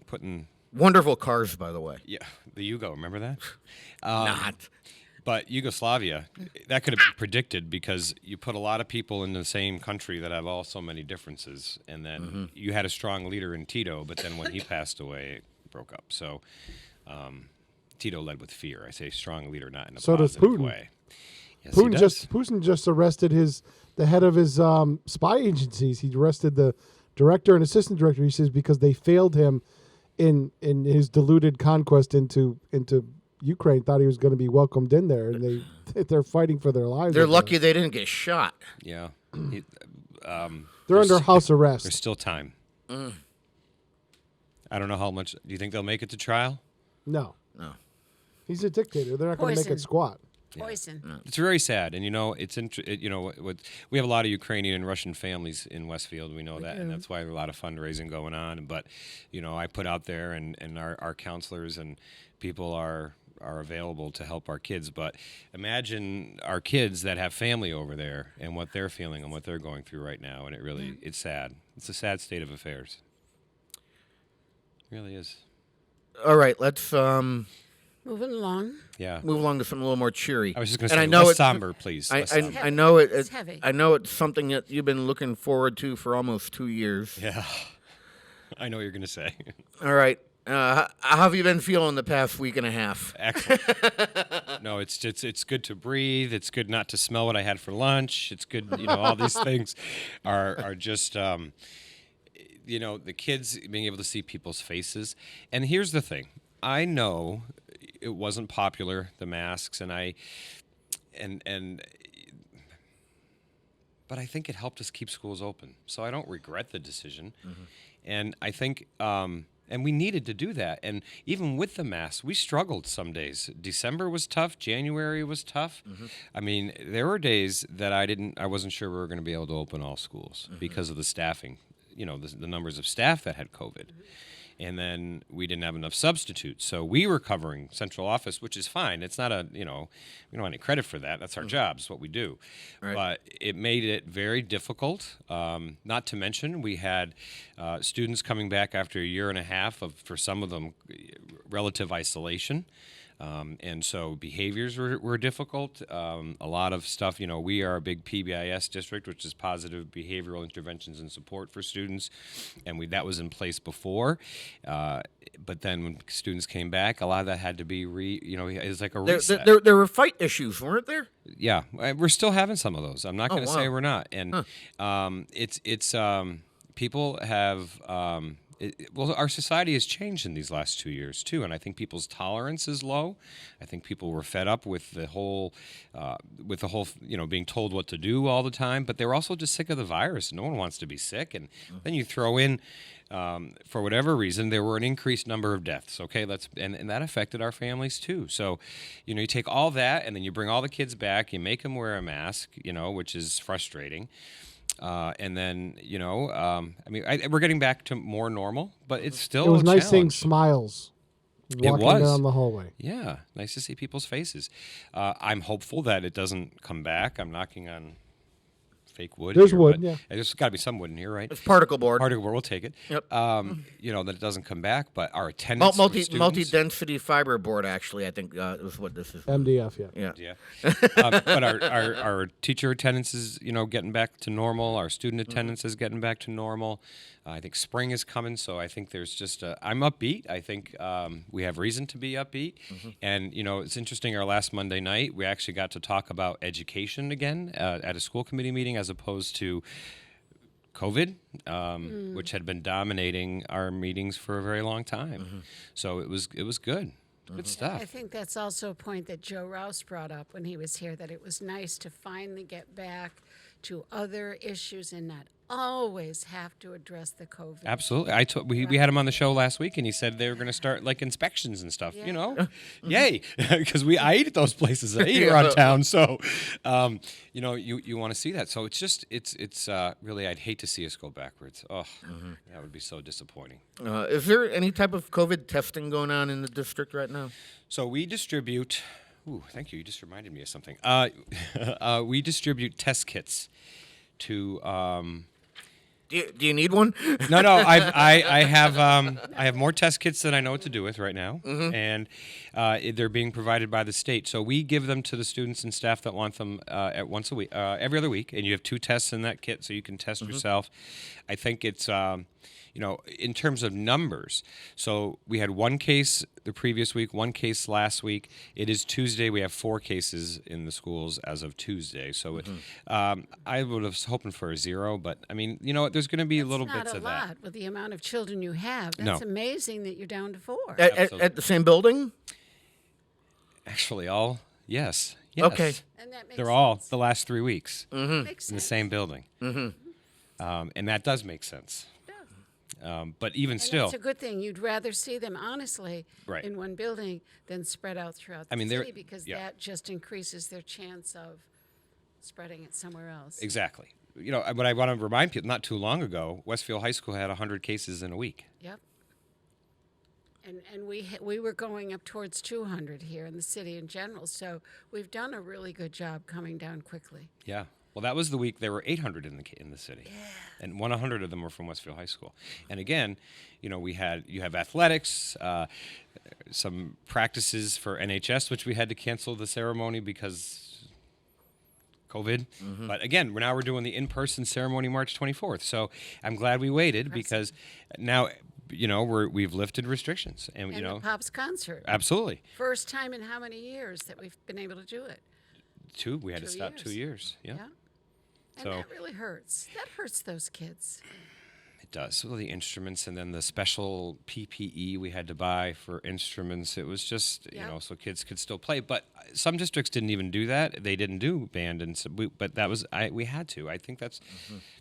putting Wonderful cars, by the way. Yeah, the Yugo, remember that? Not. But Yugoslavia, that could have been predicted because you put a lot of people in the same country that have all so many differences, and then you had a strong leader in Tito, but then when he passed away, it broke up. So Tito led with fear. I say strong leader, not in a So does positive Putin. way. Yes, he does. Putin just arrested the head of his spy agencies. He arrested the director and assistant director. He says because they failed him in his deluded conquest into Ukraine. Thought he was going to be welcomed in there, and they're fighting for their lives. They're lucky they didn't get shot. Yeah. They're under house arrest. There's still time. I don't know how much. Do you think they'll make it to trial? No. No. He's a dictator. They're not going to make it Poison. squat. Poison. It's very sad, and we have a lot of Ukrainian and Russian families in Westfield. We know that, and that's why there's a lot of fundraising going on. But I put out there, and our counselors and people are available to help our kids. But imagine our kids that have family over there and what they're feeling and what they're going through right now, and it's sad. It's a sad state of affairs. It really is. All right, let's Moving along. Yeah. move along to something a little more cheery. I was just going to And say, I know less it- somber, please. Less somber. I know it. It's heavy. I know it's something that you've been looking forward to for almost 2 years. Yeah. I know what you're going to say. All right. How have you been feeling the past week and a half? Excellent. No, it's good to breathe. It's good not to smell what I had for lunch. It's good, all these things are just, the kids being able to see people's faces. And here's the thing. I know it wasn't popular, the masks, but I think it helped us keep schools open. So I don't regret the decision. And I think, and we needed to do that. And even with the masks, we struggled some days. December was tough. January was tough. I mean, there were days that I wasn't sure we were going to be able to open all schools because of the staffing, the numbers of staff that had COVID. And then we didn't have enough substitutes. So we were covering central office, which is fine. It's not we don't want any credit for that. That's our job. It's what we do. Right. But it made it very difficult. Not to mention we had students coming back after a year and a half of, for some of them, relative isolation. And so behaviors were difficult. A lot of stuff, we are a big PBIS district, which is positive behavioral interventions and support for students. And that was in place before. But then when students came back, a lot of that had to be it was like a reset. There were fight issues, weren't there? Yeah, we're still having some of those. I'm not going to say wow. we're not. And it's people have well, our society has changed in these last 2 years too, and I think people's tolerance is low. I think people were fed up with the whole, being told what to do all the time. But they're also just sick of the virus. No one wants to be sick, and then you throw in, for whatever reason, there were an increased number of deaths. Okay, and that affected our families too. So, you take all that, and then you bring all the kids back. You make them wear a mask, which is frustrating. And then, we're getting back to more normal, but it's still It was a nice seeing challenge. smiles walking down the hallway. Yeah, nice to see people's faces. I'm hopeful that it doesn't come back. I'm knocking on fake wood. There's here, wood, but yeah. There's got to be some wood in here, right? It's particle board. Particle board, we'll take it. Yep. That it doesn't come back, but our attendance for students- Multi-density fiber board, actually, I think is what this is. MDF, yeah. Yeah. But our teacher attendance is, getting back to normal. Our student attendance is getting back to normal. I think spring is coming, so I think there's just I'm upbeat. I think we have reason to be upbeat. And, it's interesting, our last Monday night, we actually got to talk about education again at a school committee meeting as opposed to COVID, which had been dominating our meetings for a very long time. So it was good. Good stuff. I think that's also a point that Joe Rouse brought up when he was here, that it was nice to finally get back to other issues and not always have to address the COVID. Absolutely. We had him on the show last week, and he said they were going to start like inspections and stuff. Yay, because I eat at those places. I eat around town, so you want to see that. So it's really, I'd hate to see us go backwards. Oh, that would be so disappointing. Is there any type of COVID testing going on in the district right now? So we distribute. Ooh, thank you. You just reminded me of something. We distribute test kits to. Do you need one? No. I have more test kits than I know what to do with right now, and they're being provided by the state. So we give them to the students and staff that want them once a week, every other week, and you have 2 tests in that kit, so you can test yourself. I think it's. In terms of numbers, so we had 1 case the previous week, 1 case last week. It is Tuesday. We have 4 cases in the schools as of Tuesday. So I would have hoping for a 0, but I mean, there's going to be little bits of that. That's not a lot with the amount of children you have. That's amazing that you're down to 4. At the same building? Actually, yes. Okay. And that makes They're sense. all the last 3 weeks Makes in the sense. same building. And that does make sense. But even And still, it's a good thing. You'd rather see them, honestly, Right. in one building than spread out throughout the they're- city, because that just increases their chance of spreading it somewhere else. exactly. But I want to remind people, not too long ago, Westfield High School had 100 cases in a week. Yep. And we were going up towards 200 here in the city in general, so we've done a really good job coming down quickly. Yeah. Well, that was the week there were 800 in the city, and 100 of them were from Westfield High School. And again, you have athletics, some practices for NHS, which we had to cancel the ceremony because COVID. But again, we're doing the in-person ceremony March 24th. So I'm glad we waited because now we've lifted restrictions, and the Pops concert. Absolutely. First time in how many years that we've been able to do it? 2. We had to 2 stop years. 2 years. Yeah. And So that really hurts. That hurts those kids. it does. Well, the instruments and then the special PPE we had to buy for instruments. It was just so kids could still play. But some districts didn't even do that. They didn't do band, and but that was we had to. I think that's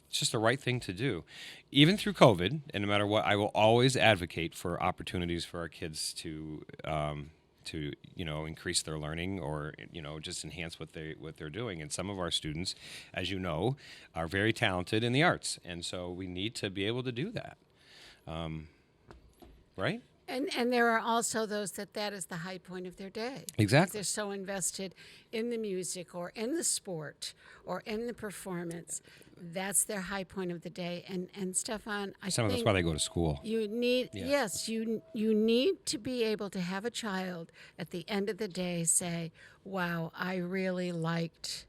it's just the right thing to do, even through COVID. And no matter what, I will always advocate for opportunities for our kids to increase their learning or just enhance what they're doing. And some of our students, as you know, are very talented in the arts, and so we need to be able to do that, right? And there are also those that is the high point of their day. Exactly. They're so invested in the music or in the sport or in the performance. That's their high point of the day. And Stefan, I Some of think that's why they go to school. you need you need to be able to have a child at the end of the day say, "Wow, I really liked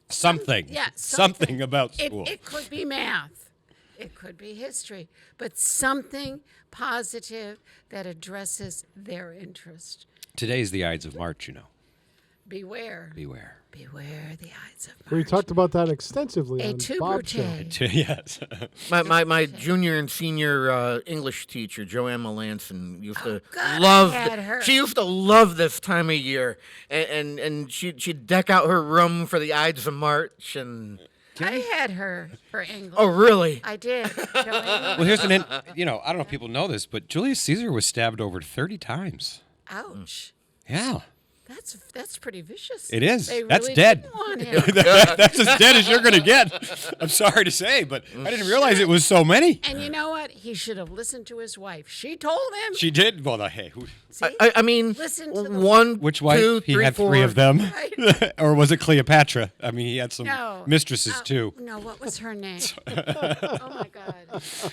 something." Something about school. It could be math. It could be history, but something positive that addresses their interest. Today's the Ides of March, Beware. Beware. Beware the eyes of We talked about that extensively Et on tu, Bob's show. Brute? Yes. My junior and senior English teacher, Joanne Melanson, used to God, love. I had her. She used to love this time of year, and she'd deck out her room for the Ides of March. And I had her for English. Oh, really? I did. Well, here's an, I don't know if people know this, but Julius Caesar was stabbed over 30 times. Ouch. Yeah. That's pretty vicious. It is. They That's really dead. didn't want him. That's as dead as you're going to get. I'm sorry to say, but I didn't realize it was so many. And you know what? He should have listened to his wife. She told him. She did. Well, hey, I mean, Listen to the one, which wife? two, He three, had 3 four. of them, or was it Cleopatra? I mean, he had some No. mistresses too. No, what was her name? Oh my God.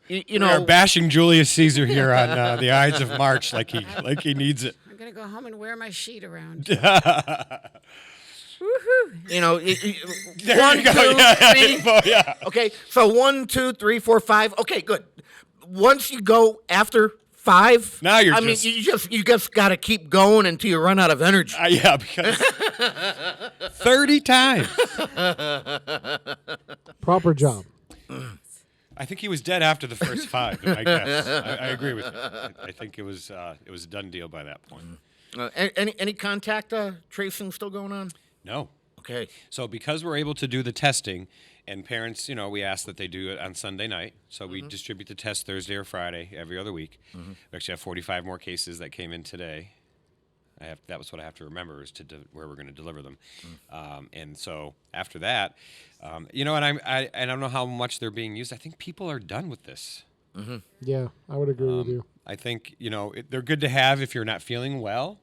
You We know, are bashing Julius Caesar here on the Ides of March, like he needs it. I'm gonna go home and wear my sheet around. you know, There one, you go. two, Yeah. three. Oh, yeah. Okay, so 1, 2, 3, 4, 5. Okay, good. Once you go after 5, Now you're I mean, you just got to keep going until you run out of energy. Yeah, because 30 times. Proper job. I think he was dead after the first 5. I guess. I agree with you. I think it was a done deal by that point. Any contact tracing still going on? No. Okay. So because we're able to do the testing, and parents, we ask that they do it on Sunday night. So we distribute the test Thursday or Friday every other week. We actually have 45 more cases that came in today. That was what I have to remember is where we're going to deliver them. And so after that, and I don't know how much they're being used. I think people are done with this. Yeah, I would agree with you. I think they're good to have if you're not feeling well,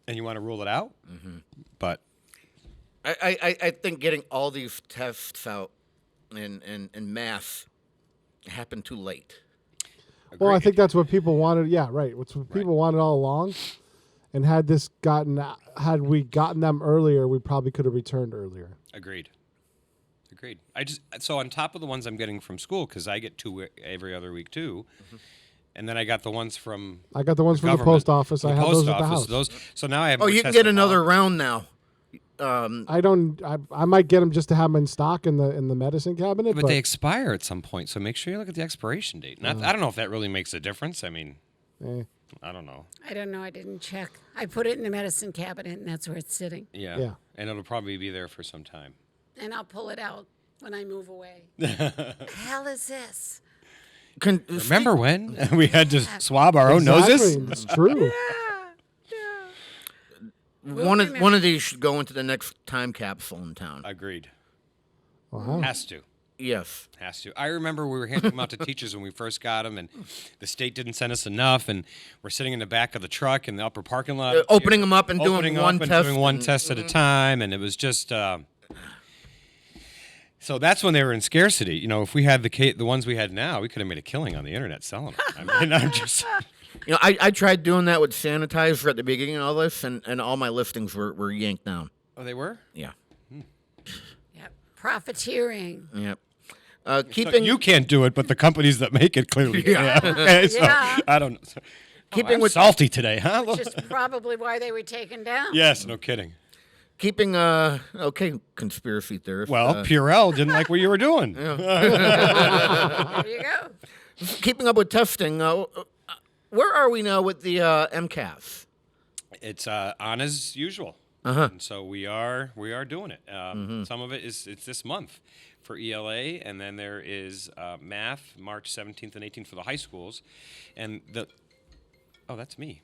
and you want to rule it out. But I think getting all these tests out in mass happened too late. Well, I think that's what people wanted. Yeah, right. What's what people wanted all along. And had we gotten them earlier, we probably could have returned earlier. Agreed. So on top of the ones I'm getting from school, because I get 2 every other week too, and then I got the ones from I got the ones from the government, post office. I have those at the house. So now I have. Oh, more you can tests get at another home. round now. I might get them just to have them in stock in the medicine cabinet. But they expire at some point, so make sure you look at the expiration date. I don't know if that really makes a difference. I mean, I don't know. I don't know. I didn't check. I put it in the medicine cabinet, and that's where it's sitting. Yeah. And it'll probably be there for some time. And I'll pull it out when I move away. The hell is this? Remember when we had to swab our own noses? It's true. One of these should go into the next time capsule in town. Agreed. Wow. Has to. Yes. Has to. I remember we were handing them out to teachers when we first got them, and the state didn't send us enough, and we're sitting in the back of the truck in the upper parking lot. Opening them up and doing opening one up and test. doing one test at a time, and it was just... So that's when they were in scarcity. If we had the ones we had now, we could have made a killing on the internet selling them. I mean, I'm just... I tried doing that with sanitizer at the beginning of all this, and all my listings were yanked down. Oh, they were? Yeah. Yep. Profiteering. Yep. So Keeping you can't do it, but the companies that make it clearly Yeah. can. Okay, so Yeah. I don't know. Keeping I'm with- salty today, huh? Which is probably why they were taken down. Yes, no kidding. Keeping conspiracy theorist. Well, Purell didn't like what you were doing. There you go. Keeping up with testing. Where are we now with the MCAS? It's on as usual. And so we are doing it. Some of it's this month for ELA, and then there is math March 17th and 18th for the high schools, and that's me.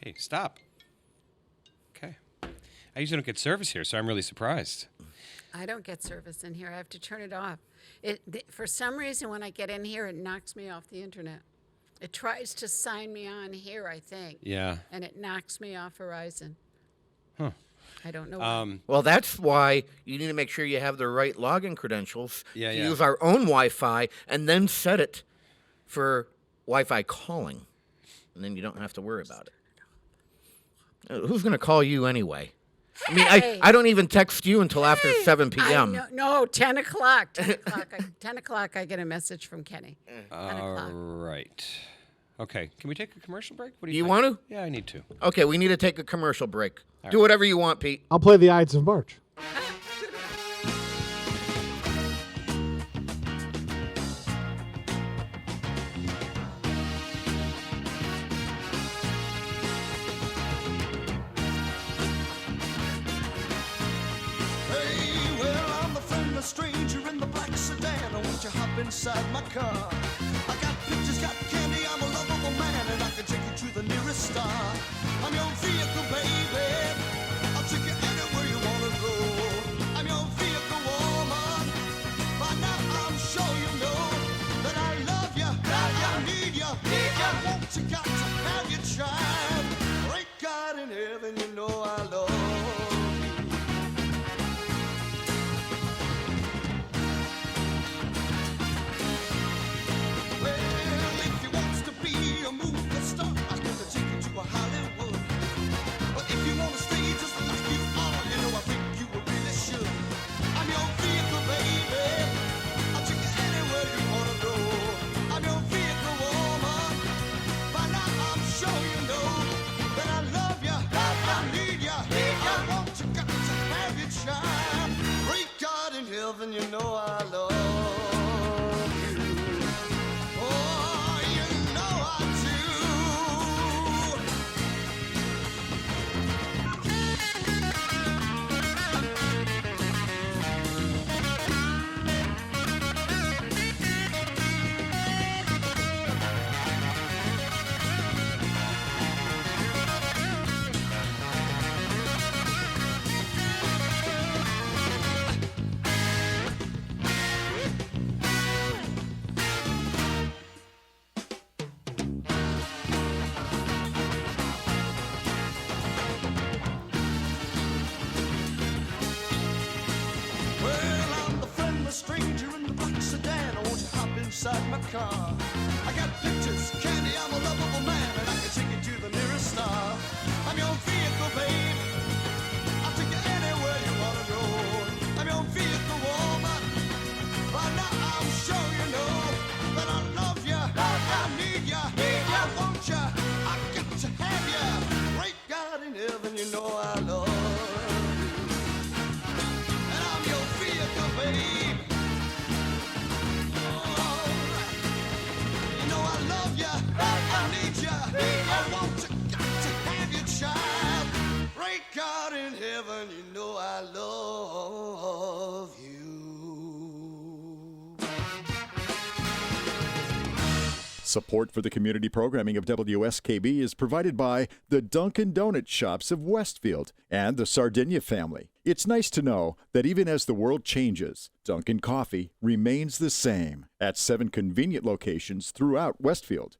Hey, stop. Okay, I usually don't get service here, so I'm really surprised. I don't get service in here. I have to turn it off. For some reason, when I get in here, it knocks me off the internet. It tries to sign me on here, I think. Yeah. And it knocks me off Verizon. Huh. I don't know why. Well, that's why you need to make sure you have the right login credentials to Yeah. use our own Wi-Fi, and then set it for Wi-Fi calling, and then you don't have to worry about it. Who's going to call you anyway? I mean, I don't even text you until after 7 p.m. No, 10 o'clock. 10 o'clock, 10 o'clock, I get a message from Kenny. 10 o'clock. Right. Okay. Can we take a commercial break? What do You think? want to? Yeah, I need to. Okay, we need to take a commercial break. All Do right. whatever you want, Pete. I'll play the Ides of March. Hey, well, I'm a friendly stranger in the black sedan. Won't you hop inside my car? I got pictures, got candy, I'm a lovable man, and I can take you to the nearest star. I'm your vehicle, baby. I'll take you anywhere you wanna go. I'm your vehicle, woman. By now I'm sure you know that I love you, I need you, I want you, got to have your child. Great God in heaven, you know I love you. Well, if you wants to be a movie star, I can take you to a Hollywood. But if you wanna stay just like you are, you know I think you really should. I'm your vehicle, baby. I'll take you anywhere you wanna go. I'm your vehicle, woman. By now I'm sure you know that I love you, I need you, I want you, got to have your child. Great God in heaven, you know I love you. Oh, you know I do. Well, I'm the friendly stranger in the black sedan. Won't you hop inside my car? I got pictures, candy, I'm a lovable man, and I can take you to the nearest star. I'm your vehicle, babe. I'll take you anywhere you wanna go. I'm your vehicle, woman. By now I'm sure you know that I love you, I need you, I want you, I got to have you. Great God in heaven, you know I love you. And I'm your vehicle, babe. Alright. You know I love you, I need you, I want you, got to have your child. Great God in heaven, you know I love you. Support for the community programming of WSKB is provided by the Dunkin' Donut Shops of Westfield and the Sardinia family. It's nice to know that even as the world changes, Dunkin' Coffee remains the same at 7 convenient locations throughout Westfield.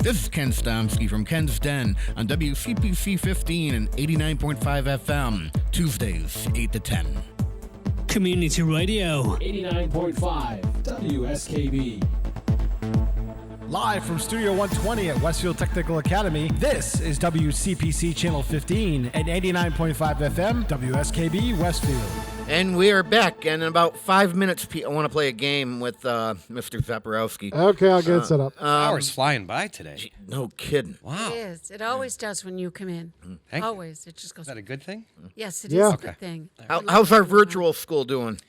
This is Ken Stomsky from Ken's Den on WCPC 15 and 89.5 FM, Tuesdays, 8 to 10. Community Radio. 89.5 WSKB. Live from Studio 120 at Westfield Technical Academy, this is WCPC Channel 15 and 89.5 FM, WSKB Westfield. And we are back, and in about 5 minutes, Pete, I want to play a game with Mr. Zaporowski. Okay, I'll get it set up. Hours flying by today. No kidding. Wow. It is. It always does when you come in. Thank you. Always. It just goes. Is that a good thing? Yes, it Yeah. is a Okay. good thing. How's our virtual school doing?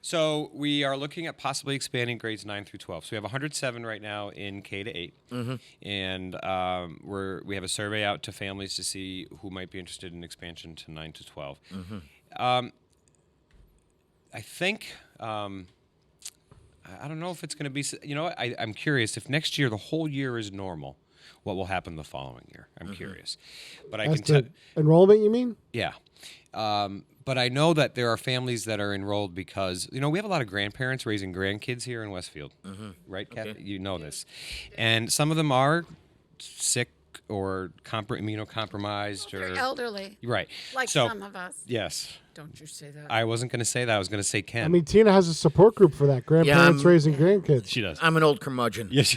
So we are looking at possibly expanding grades 9 through 12. So we have 107 right now in K to 8, and we have a survey out to families to see who might be interested in expansion to 9 to 12. I think I don't know if it's going to be. You know, I'm curious if next year the whole year is normal. What will happen the following year? I'm curious, but I As can tell. to enrollment, you mean? Yeah. But I know that there are families that are enrolled because, you know, we have a lot of grandparents raising grandkids here in Westfield. Right, Kathy? You know this. And some of them are sick or immunocompromised or They're elderly. Right. Like So- some of us. Yes. Don't you say that. I wasn't going to say that. I was going to say Ken. I mean, Tina has a support group for that. Grandparents raising grandkids. She does. I'm an old curmudgeon. Yes.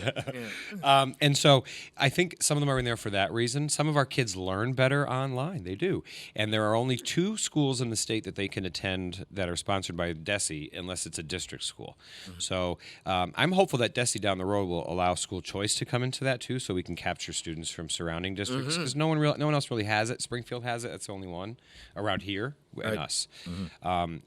And so I think some of them are in there for that reason. Some of our kids learn better online. They do. And there are only 2 schools in the state that they can attend that are sponsored by DESE unless it's a district school. So I'm hopeful that DESE down the road will allow school choice to come into that too, so we can capture students from surrounding districts, because no one else really has it. Springfield has it. That's the only one around here and us.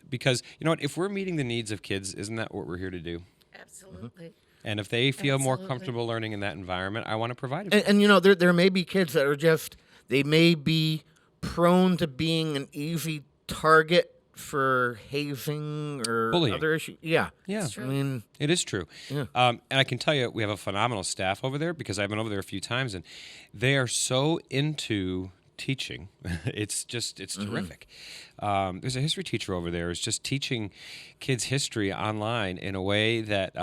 Because you know what? If we're meeting the needs of kids, isn't that what we're here to do? Absolutely. And if they feel more comfortable learning in that environment, I want to provide it for them. And you know, there may be kids that are just, they may be prone to being an easy target for hazing or Bullying. other issues. Yeah. Yeah. I mean, it is true. Yeah. And I can tell you, we have a phenomenal staff over there, because I've been over there a few times, and they are so into teaching. It's terrific. There's a history teacher over there who's just teaching kids history online in a way that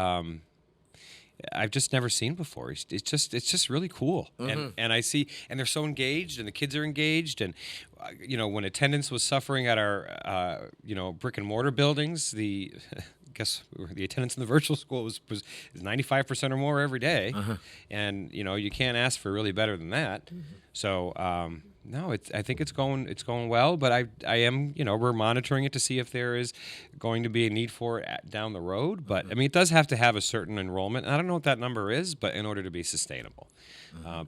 I've just never seen before. It's just really cool. And I see, and they're so engaged, and the kids are engaged, and you know, when attendance was suffering at our brick and mortar buildings, the attendance in the virtual school was 95% or more every day, and you know, you can't ask for really better than that. So no, I think it's going well, but I am, you know, we're monitoring it to see if there is going to be a need for it down the road. But I mean, it does have to have a certain enrollment. I don't know what that number is, but in order to be sustainable.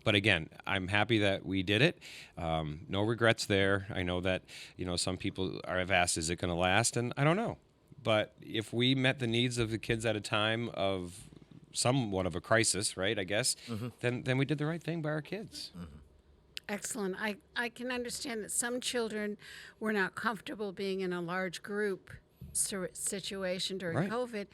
But again, I'm happy that we did it. No regrets there. I know that, you know, some people have asked, is it going to last? And I don't know. But if we met the needs of the kids at a time of somewhat of a crisis, right, I guess, then we did the right thing by our kids. Excellent. I can understand that some children were not comfortable being in a large group situation during COVID,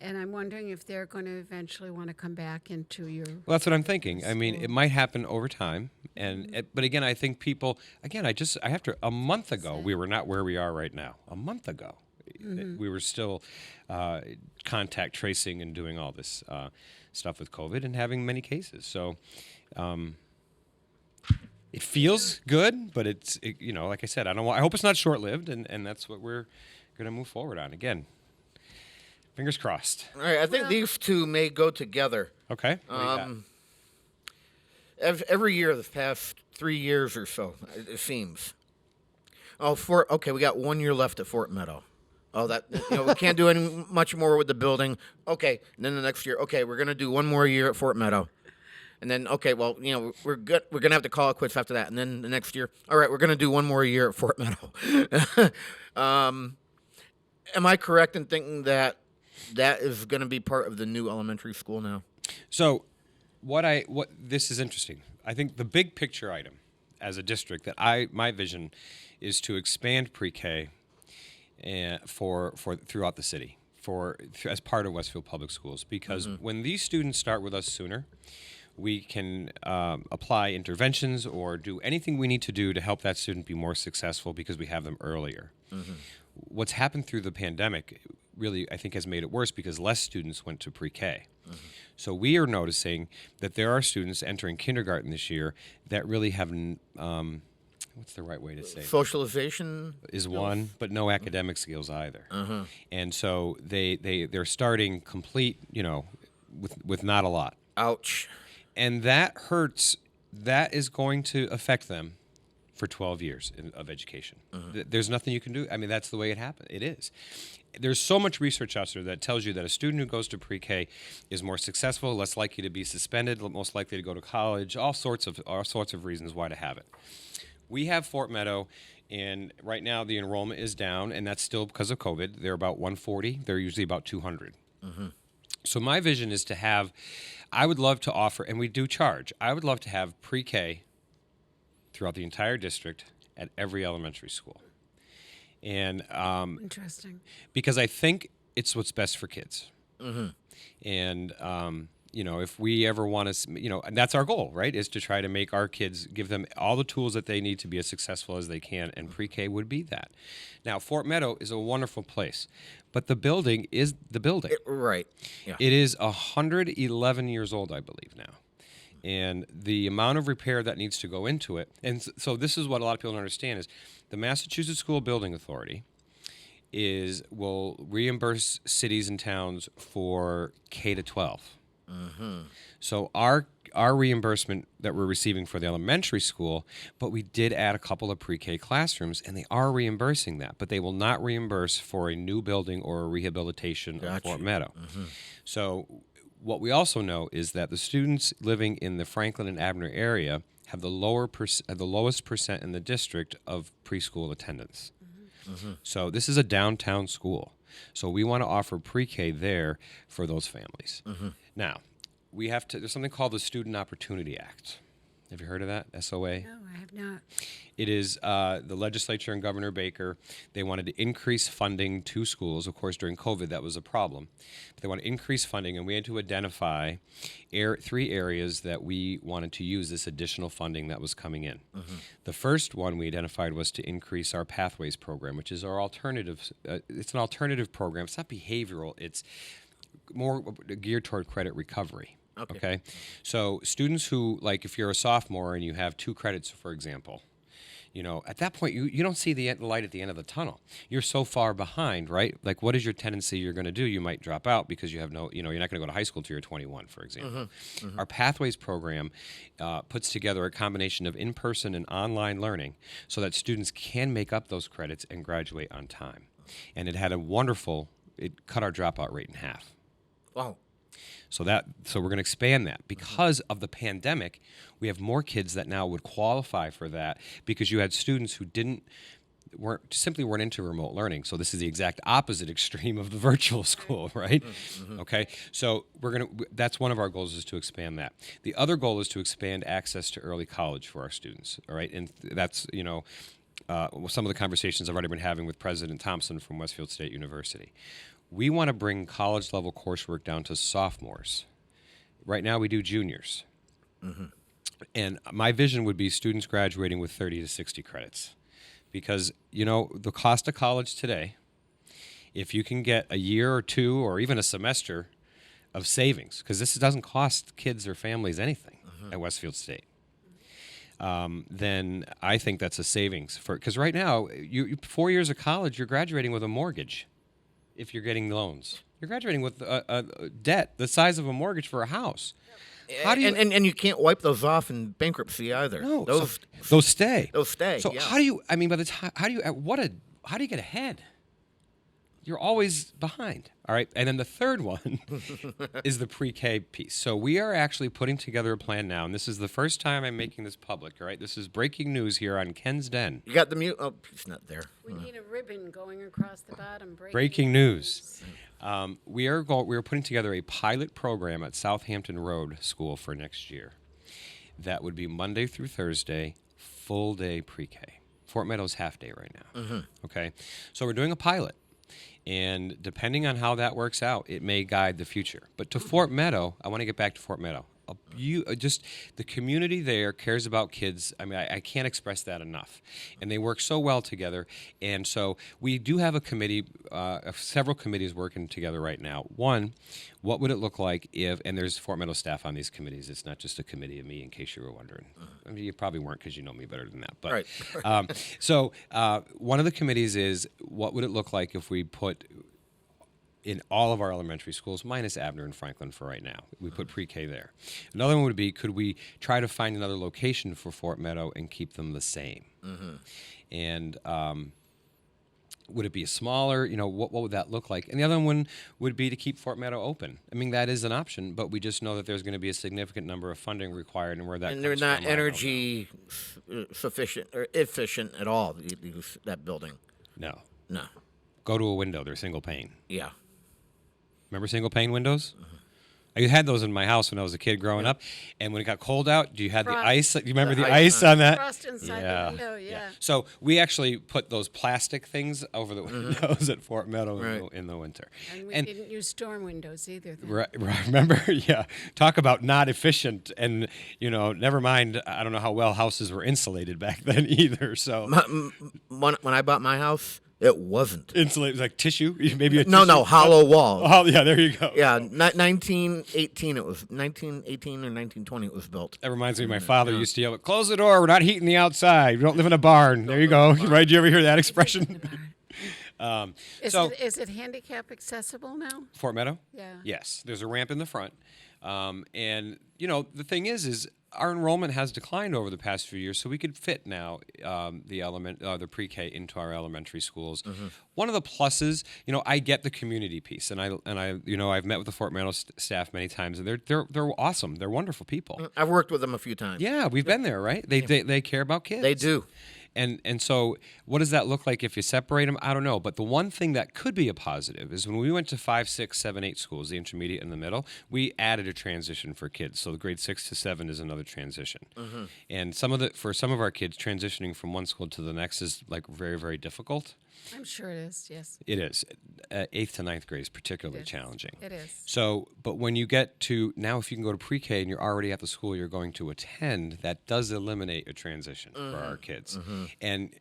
and I'm wondering if they're going to eventually want to come back into your... Well, that's what I'm thinking. I mean, it might happen over time, but again, I think people... Again, a month ago, we were not where we are right now. A month ago, we were still contact tracing and doing all this stuff with COVID and having many cases. So... it feels good, but you know, like I said, I hope it's not short-lived, and that's what we're going to move forward on. Again, fingers crossed. All right, I think these two may go together. Okay. Every year, the past 3 years or so, it seems. We got 1 year left at Fort Meadow. We can't do any much more with the building. Okay, and then the next year, okay, we're going to do 1 more year at Fort Meadow. And then, okay, well, you know, we're good. We're going to have to call it quits after that. And then the next year, all right, we're going to do 1 more year at Fort Meadow. Am I correct in thinking that is going to be part of the new elementary school now? So this is interesting. I think the big picture item as a district that my vision is to expand pre-K for throughout the city as part of Westfield Public Schools, because when these students start with us sooner, we can apply interventions or do anything we need to do to help that student be more successful because we have them earlier. What's happened through the pandemic really, I think, has made it worse because less students went to pre-K. So we are noticing that there are students entering kindergarten this year that really have, what's the right way to say it? Socialization is one, but no academic skills either. And so they're starting complete, you know, with not a lot. Ouch. And that hurts. That is going to affect them for 12 years of education. There's nothing you can do. I mean, that's the way it happened. It is. There's so much research out there that tells you that a student who goes to pre-K is more successful, less likely to be suspended, most likely to go to college, all sorts of reasons why to have it. We have Fort Meadow, and right now the enrollment is down, and that's still because of COVID. They're about 140. They're usually about 200. So my vision is to have, I would love to offer, and we do charge, I would love to have pre-K throughout the entire district at every elementary school. And interesting. Because I think it's what's best for kids. And you know, if we ever want to, you know, and that's our goal, right, is to try to make our kids, give them all the tools that they need to be as successful as they can, and pre-K would be that. Now, Fort Meadow is a wonderful place, but the building is the building. Right. Yeah. It is 111 years old, I believe now. And the amount of repair that needs to go into it, and so this is what a lot of people don't understand, is the Massachusetts School Building Authority will reimburse cities and towns for K to 12. So our reimbursement that we're receiving for the elementary school, but we did add a couple of pre-K classrooms, and they are reimbursing that, but they will not reimburse for a new building or a rehabilitation of Fort Meadow. So what we also know is that the students living in the Franklin and Abner area have the lowest percent in the district of preschool attendance. So this is a downtown school. So we want to offer pre-K there for those families. Now, there's something called the Student Opportunity Act. Have you heard of that, SOA? No, I have not. It is the legislature and Governor Baker, they wanted to increase funding to schools. Of course, during COVID, that was a problem. But they want to increase funding, and we had to identify 3 areas that we wanted to use this additional funding that was coming in. The first one we identified was to increase our Pathways program, which is our alternative. It's an alternative program. It's not behavioral. It's more geared toward credit recovery. Okay. So students who, like if you're a sophomore and you have 2 credits, for example, at that point, you don't see the light at the end of the tunnel. You're so far behind, right? Like, what is your tendency you're going to do? You might drop out because you have you're not going to go to high school till you're 21, for example. Our Pathways program puts together a combination of in-person and online learning so that students can make up those credits and graduate on time. And it cut our dropout rate in half. Wow. So we're going to expand that. Because of the pandemic, we have more kids that now would qualify for that because you had students who simply weren't into remote learning. So this is the exact opposite extreme of the virtual school, right? Okay. So that's one of our goals, is to expand that. The other goal is to expand access to early college for our students, all right? And that's, some of the conversations I've already been having with President Thompson from Westfield State University. We want to bring college-level coursework down to sophomores. Right now we do juniors. And my vision would be students graduating with 30 to 60 credits. Because, the cost of college today, if you can get a year or 2 or even a semester of savings, because this doesn't cost kids or families anything at Westfield State, then I think that's a savings. Because right now, 4 years of college, you're graduating with a mortgage. If you're getting loans, you're graduating with a debt the size of a mortgage for a house. How do you and you can't wipe those off in bankruptcy either. No, those stay. Those stay. So yeah. how do you? I mean, by the time how do you get ahead? You're always behind. All right, and then the third one is the pre-K piece. So we are actually putting together a plan now, and this is the first time I'm making this public. All right, this is breaking news here on Ken's Den. You got the mute? Oh, he's not there. We need a ribbon going across the bottom. Breaking news. We are putting together a pilot program at Southampton Road School for next year. That would be Monday through Thursday, full day pre-K. Fort Meadow's half day right now. Okay, so we're doing a pilot. And depending on how that works out, it may guide the future. But to Fort Meadow, I want to get back to Fort Meadow. Just the community there cares about kids. I mean, I can't express that enough. And they work so well together. And so we do have a committee, several committees working together right now. One, what would it look like if, and there's Fort Meadow staff on these committees. It's not just a committee of me, in case you were wondering. I mean, you probably weren't because you know me better than that. But, right. One of the committees is, what would it look like if we put in all of our elementary schools, minus Abner and Franklin for right now. We put pre-K there. Another one would be, could we try to find another location for Fort Meadow and keep them the same? And would it be a smaller, what would that look like? And the other one would be to keep Fort Meadow open. I mean, that is an option, but we just know that there's going to be a significant number of funding required, and where that and comes they're not from, energy sufficient or efficient at all, that building. No. No. Go to a window. They're single pane. Yeah. Remember single pane windows? I had those in my house when I was a kid growing up. And when it got cold out, you had the ice. You remember the ice on that? Frost inside the window, yeah. So we actually put those plastic things over the windows at Fort Meadow in the winter. And we didn't use storm windows either. Right, remember? Yeah. Talk about not efficient. And, never mind, I don't know how well houses were insulated back then either. So when I bought my house, It wasn't. Insulated, like tissue? Maybe a No, tissue? hollow wall. Oh, yeah, there you go. Yeah, 1918 it was. 1918 or 1920 it was built. That reminds me, my father used to yell, "Close the door, we're not heating the outside. We don't live in a barn." There you go. Right? Did you ever hear that expression? Is it handicap accessible now? Fort Meadow? Yeah. Yes, there's a ramp in the front. And, the thing is our enrollment has declined over the past few years, so we could fit now the pre-K into our elementary schools. Mm-hmm. One of the pluses, I get the community piece, and I've met with the Fort Meadow staff many times, and they're awesome. They're wonderful people. I've worked with them a few times. Yeah, we've been there, right? They care about kids. They do. And so what does that look like if you separate them? I don't know. But the one thing that could be a positive is when we went to 5, 6, 7, 8 schools, the intermediate and the middle, we added a transition for kids. So the grade 6 to 7 is another transition. Mm-hmm. And for some of our kids, transitioning from one school to the next is like very, very difficult. I'm sure it is, yes. It is. 8th to 9th grade is particularly challenging. It is. So, but when you get to, now if you can go to pre-K and you're already at the school you're going to attend, that does eliminate a transition for our kids. Mm-hmm.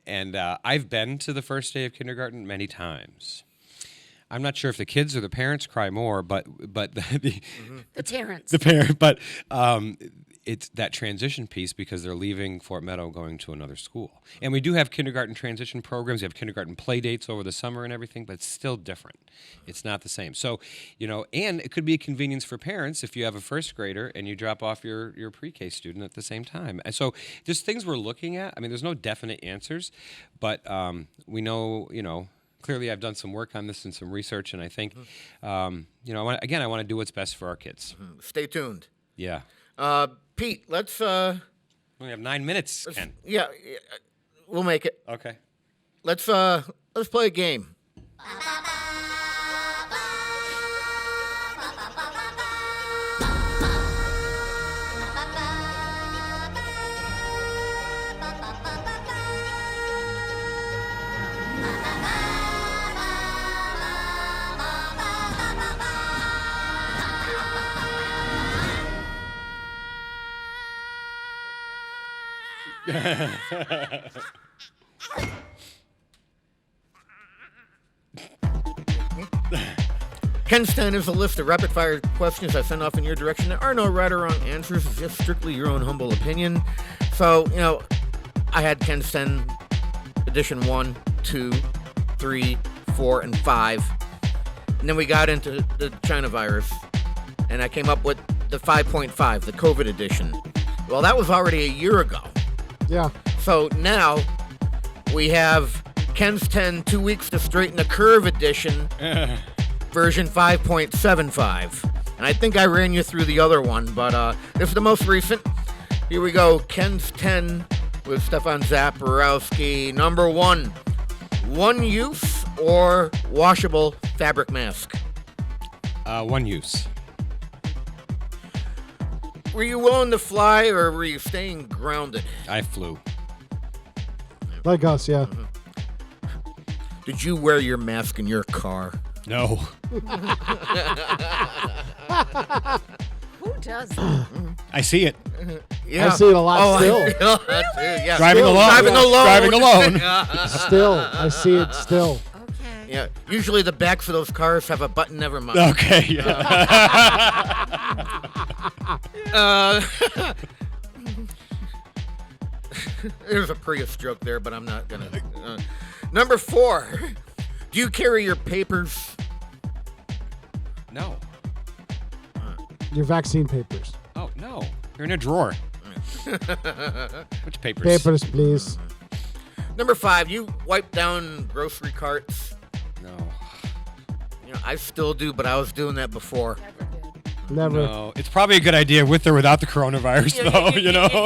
And I've been to the first day of kindergarten many times. I'm not sure if the kids or the parents cry more, but The parents. But it's that transition piece because they're leaving Fort Meadow going to another school. And we do have kindergarten transition programs. We have kindergarten play dates over the summer and everything, but it's still different. It's not the same. So, and it could be a convenience for parents if you have a first grader and you drop off your pre-K student at the same time. And so there's things we're looking at. I mean, there's no definite answers, but we know, clearly I've done some work on this and some research, and I think, I want to do what's best for our kids. Mm-hmm. Stay tuned. Yeah. Pete, let's. We only have 9 minutes, Ken. Yeah, we'll make it. Okay. Let's play a game. Ken's 10 is a list of rapid-fire questions I send off in your direction. There are no right or wrong answers. It's just strictly your own humble opinion. So, I had Ken's 10 edition 1, 2, 3, 4, and 5. And then we got into the China virus. And I came up with the 5.5, the COVID edition. Well, that was already a year ago. Yeah. So now we have Ken's 10 2 weeks to straighten the curve edition, version 5.75. And I think I ran you through the other one, but this is the most recent. Here we go. Ken's 10 with Stefan Zaporowski. Number 1, one use or washable fabric mask? One use. Were you willing to fly or were you staying grounded? I flew. Like us, yeah. Did you wear your mask in your car? No. Who does that? I see it. Yeah. I see it a lot still. I feel that too, yeah. Driving alone. Still, I see it still. Okay. Yeah. Usually the backs of those cars have a button. Never mind. Okay. Yeah. There's a Prius joke there, but I'm not gonna. Number 4. Do you carry your papers? No. Your vaccine papers. Oh, no. They're in a drawer. Which papers? Papers, please. Number 5. You wipe down grocery carts? No. I still do, but I was doing that before. Never. No. It's probably a good idea with or without the coronavirus, though,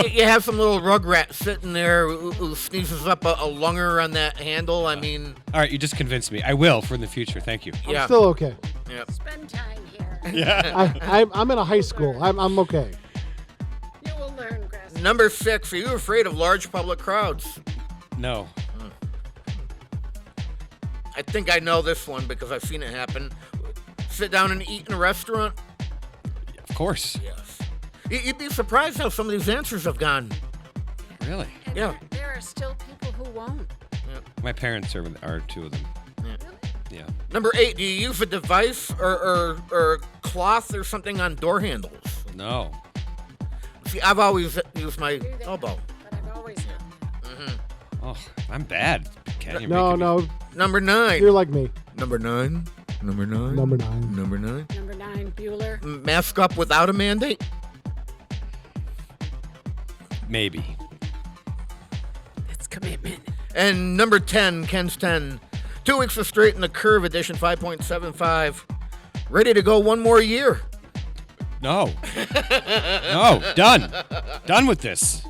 You have some little rugrat sitting there who sneezes up a lunger on that handle. I mean... All right, you just convinced me. I will for in the future. Thank you. I'm still okay. Yeah. Spend time here. Yeah. I'm in a high school. I'm okay. You will learn, Grass. Number 6. Are you afraid of large public crowds? No. I think I know this one because I've seen it happen. Sit down and eat in a restaurant? Of course. Yes. You'd be surprised how some of these answers have gone. Really? And Yeah. There are still people who won't. Yeah. My parents are two of them. Yeah. Number 8, do you use a device or cloth or something on door handles? No. See, I've always used my elbow. But I've always done that. Oh, I'm bad. Ken, you're No, making me- no. Number 9. You're like me. Number 9. Number 9. Number 9. Number 9. Number 9, Bueller. Mask up without a mandate? Maybe. It's commitment. And number 10, Ken's 10. 2 weeks of Straight in the Curve edition 5.75. Ready to go one more year. No. No. Done. Done with this.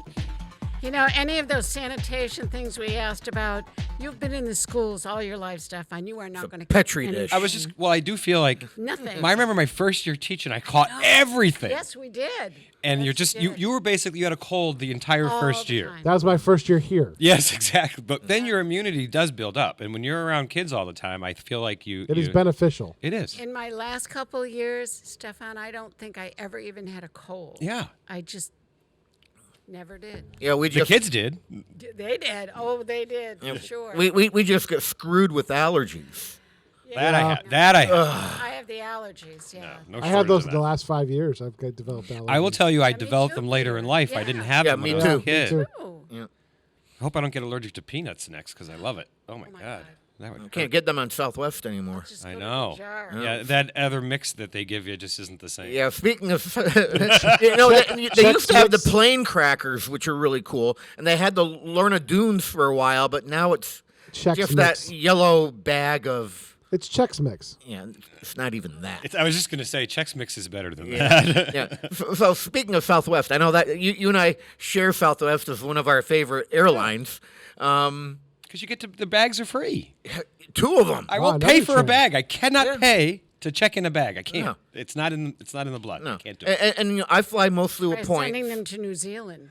You know, any of those sanitation things we asked about, you've been in the schools all your life, Stefan. You are not going to Petri dish. I was just, well, I do feel like. Nothing. I remember my first year teaching, I caught everything. Yes, we did. And you're just, you were basically, you had a cold the entire first year. That was my first year here. Yes, exactly. But then your immunity does build up. And when you're around kids all the time, I feel like you. It is beneficial. It is. In my last couple of years, Stefan, I don't think I ever even had a cold. Yeah. I just never did. Yeah, we The just kids did. They did. Oh, they did, for sure. we just get screwed with allergies. That I had. That I had. I have the allergies, yeah. No I had those the last 5 years. I've got developed allergies. I will tell you, I developed them later in life. I didn't have them when I was a kid. Me too. Yeah. I hope I don't get allergic to peanuts next because I love it. Oh my God. That would Can't get them on Southwest anymore. I know. Yeah, that other mix that they give you just isn't the same. Yeah, speaking of, they used to have the plain crackers, which are really cool, and they had the Lorna Dunes for a while, but now it's Chex just Mix. that yellow bag of. It's Chex Mix. Yeah, it's not even that. I was just going to say, Chex Mix is better than Yeah. that. Yeah. So speaking of Southwest, I know that you and I share Southwest as one of our favorite airlines. Because you get to, the bags are free. 2 of them. I won't pay for a bag. I cannot pay to check in a bag. I can't. No. It's not in the blood. No. I can't do it. And you know, I fly mostly with By points. sending them to New Zealand.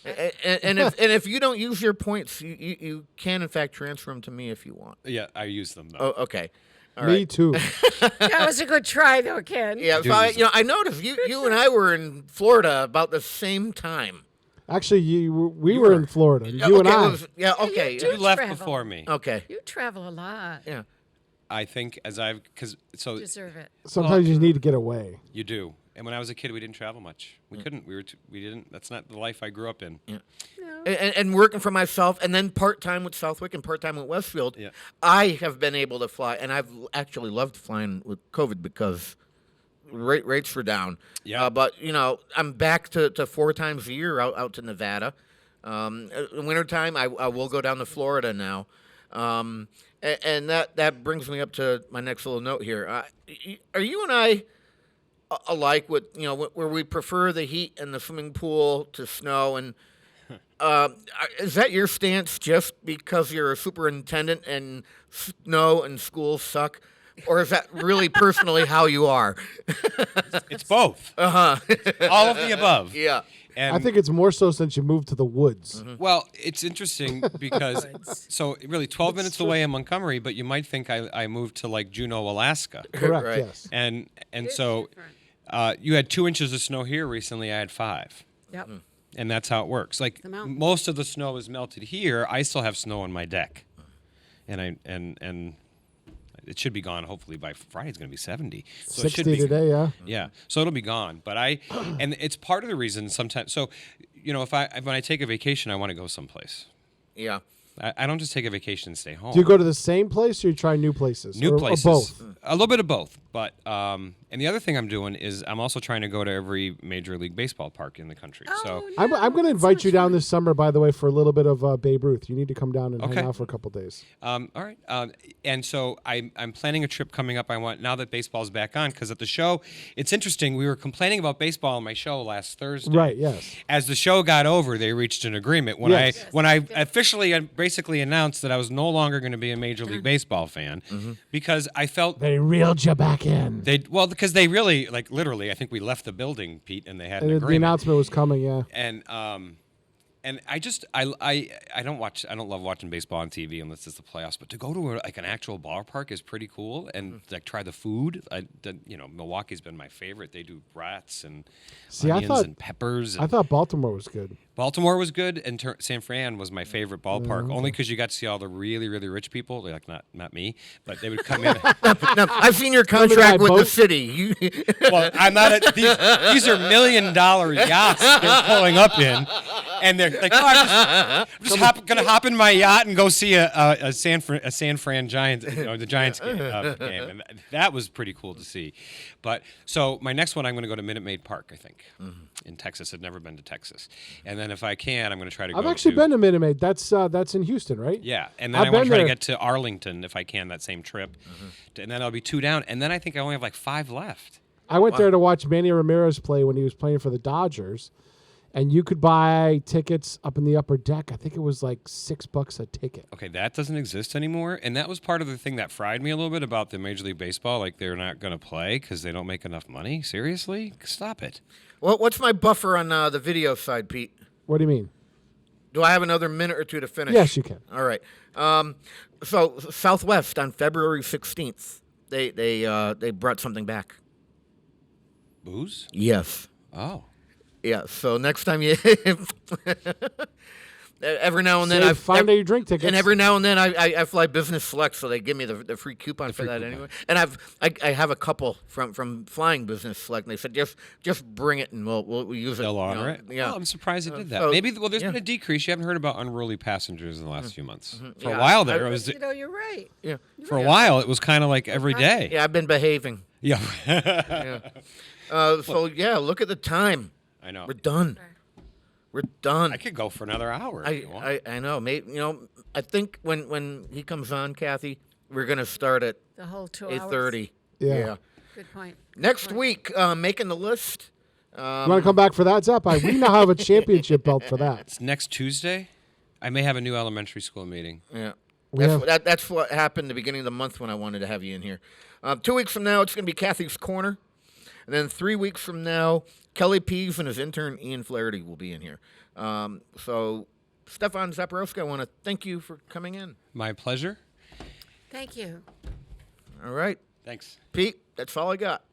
And if you don't use your points, you can in fact transfer them to me if you want. Yeah, I use them though. Oh, okay. All Me right. too. That was a good try, though, Ken. Yeah, so I noticed you and I were in Florida about the same time. Actually, we were in Florida. Yeah, You and okay, I. it was- yeah, okay. do You left travel. before me. Okay. You travel a lot. Yeah. I think so. Deserve it. Sometimes you need to get away. You do. And when I was a kid, we didn't travel much. We couldn't. We didn't. That's not the life I grew up in. Yeah. And working for myself, and then part-time with Southwick and part-time with Westfield, Yeah. I have been able to fly, and I've actually loved flying with COVID because rates were down. Yeah. But, you know, I'm back to 4 times a year out to Nevada. In wintertime, I will go down to Florida now. And that brings me up to my next little note here. Are you and I alike with, you know, where we prefer the heat and the swimming pool to snow? And is that your stance just because you're a superintendent and snow and school suck? Or is that really personally how you are? It's both. Uh-huh. All of the above. Yeah. And I think it's more so since you moved to the woods. Well, it's interesting because so really 12 minutes away in Montgomery, but you might think I moved to like Juneau, Alaska. Correct, Right. yes. And so you had 2 inches of snow here recently. I had 5. Yep. And that's how it works. Like The mountain. most of the snow is melted here. I still have snow on my deck, and it should be gone. Hopefully by Friday, it's going to be 70. So it should 60 be, today, yeah. Yeah, so it'll be gone. But and it's part of the reason sometimes. So, you know, when I take a vacation, I want to go someplace. Yeah. I don't just take a vacation and stay home. Do you go to the same place or you try new places? New or places? both? A little bit of both. But and the other thing I'm doing is I'm also trying to go to every Major League Baseball park in the country. So I'm going to invite you down this summer, by the way, for a little bit of Babe Ruth. You need to come down and Okay. hang out for a couple days. all right. And so I'm planning a trip coming up. I want now that baseball's back on, because at the show, it's interesting. We were complaining about baseball on my show last Thursday. Right, yes. As the show got over, they reached an agreement. When Yes. I officially basically announced that I was no longer going to be a Major League Baseball fan because I felt They reeled you back in. because they really, like, literally, I think we left the building, Pete, and they had an And the agreement. announcement was coming, yeah. And And I don't love watching baseball on TV unless it's the playoffs. But to go to like an actual ballpark is pretty cool, and like try the food. Milwaukee's been my favorite. They do brats and onions and peppers. I thought Baltimore was good. Baltimore was good, and San Fran was my favorite ballpark, only because you got to see all the really, really rich people. They're like not me, but they would come in. No, I've seen your contract with the city. Well, I'm not. These are $1 million yachts they're pulling up in, and they're like, I'm just gonna hop in my yacht and go see a San Fran Giants, the Giants game, and that was pretty cool to see. But so my next one, I'm going to go to Minute Maid Park, I think, in Texas. I've never been to Texas, and then if I can, I'm going to try to. I've actually been to Minute Maid. That's in Houston, right? Yeah, and then I want to try to get to Arlington if I can that same trip, and then I'll be 2 down, and then I think I only have like 5 left. I went there to watch Manny Ramirez play when he was playing for the Dodgers, and you could buy tickets up in the upper deck. I think it was like $6 a ticket. Okay, that doesn't exist anymore, and that was part of the thing that fried me a little bit about the Major League Baseball. Like they're not going to play because they don't make enough money. Seriously, stop it. Well, what's my buffer on the video side, Pete? What do you mean? Do I have another minute or two to finish? Yes, you can. All right. So Southwest on February 16th, they brought something back. Booze? Yes. Oh. Yeah. So next time you, every now and then Save $5 drink tickets, and every now and then I fly business select, so they give me the free coupon for that anyway. And I have a couple from flying business select, and they said just bring it and we'll use it. They'll honor it. Yeah. Well, I'm surprised they did that. So, Maybe there's been a decrease. You haven't heard about unruly passengers in the last few months. For Yeah, a while there, it was. You're right. Yeah. For a while, it was kind of like every day. Yeah, I've been behaving. Yeah. Yeah. So yeah, look at the time. I know. We're done. We're done. I could go for another hour. If you want. I know. Maybe, I think when he comes on, Kathy, we're gonna start at The whole 2 hours. 8:30. Yeah. Good point. Next week, making the list. you want to come back for that, Zep? We now have a championship belt for that. It's next Tuesday. I may have a new elementary school meeting. Yeah. That's what happened at the beginning of the month when I wanted to have you in here. 2 weeks from now, it's going to be Kathy's Corner. And then 3 weeks from now, Kelly Pease and his intern, Ian Flaherty, will be in here. So, Stefan Zaporowski, I want to thank you for coming in. My pleasure. Thank you. All right. Thanks. Pete, that's all I got.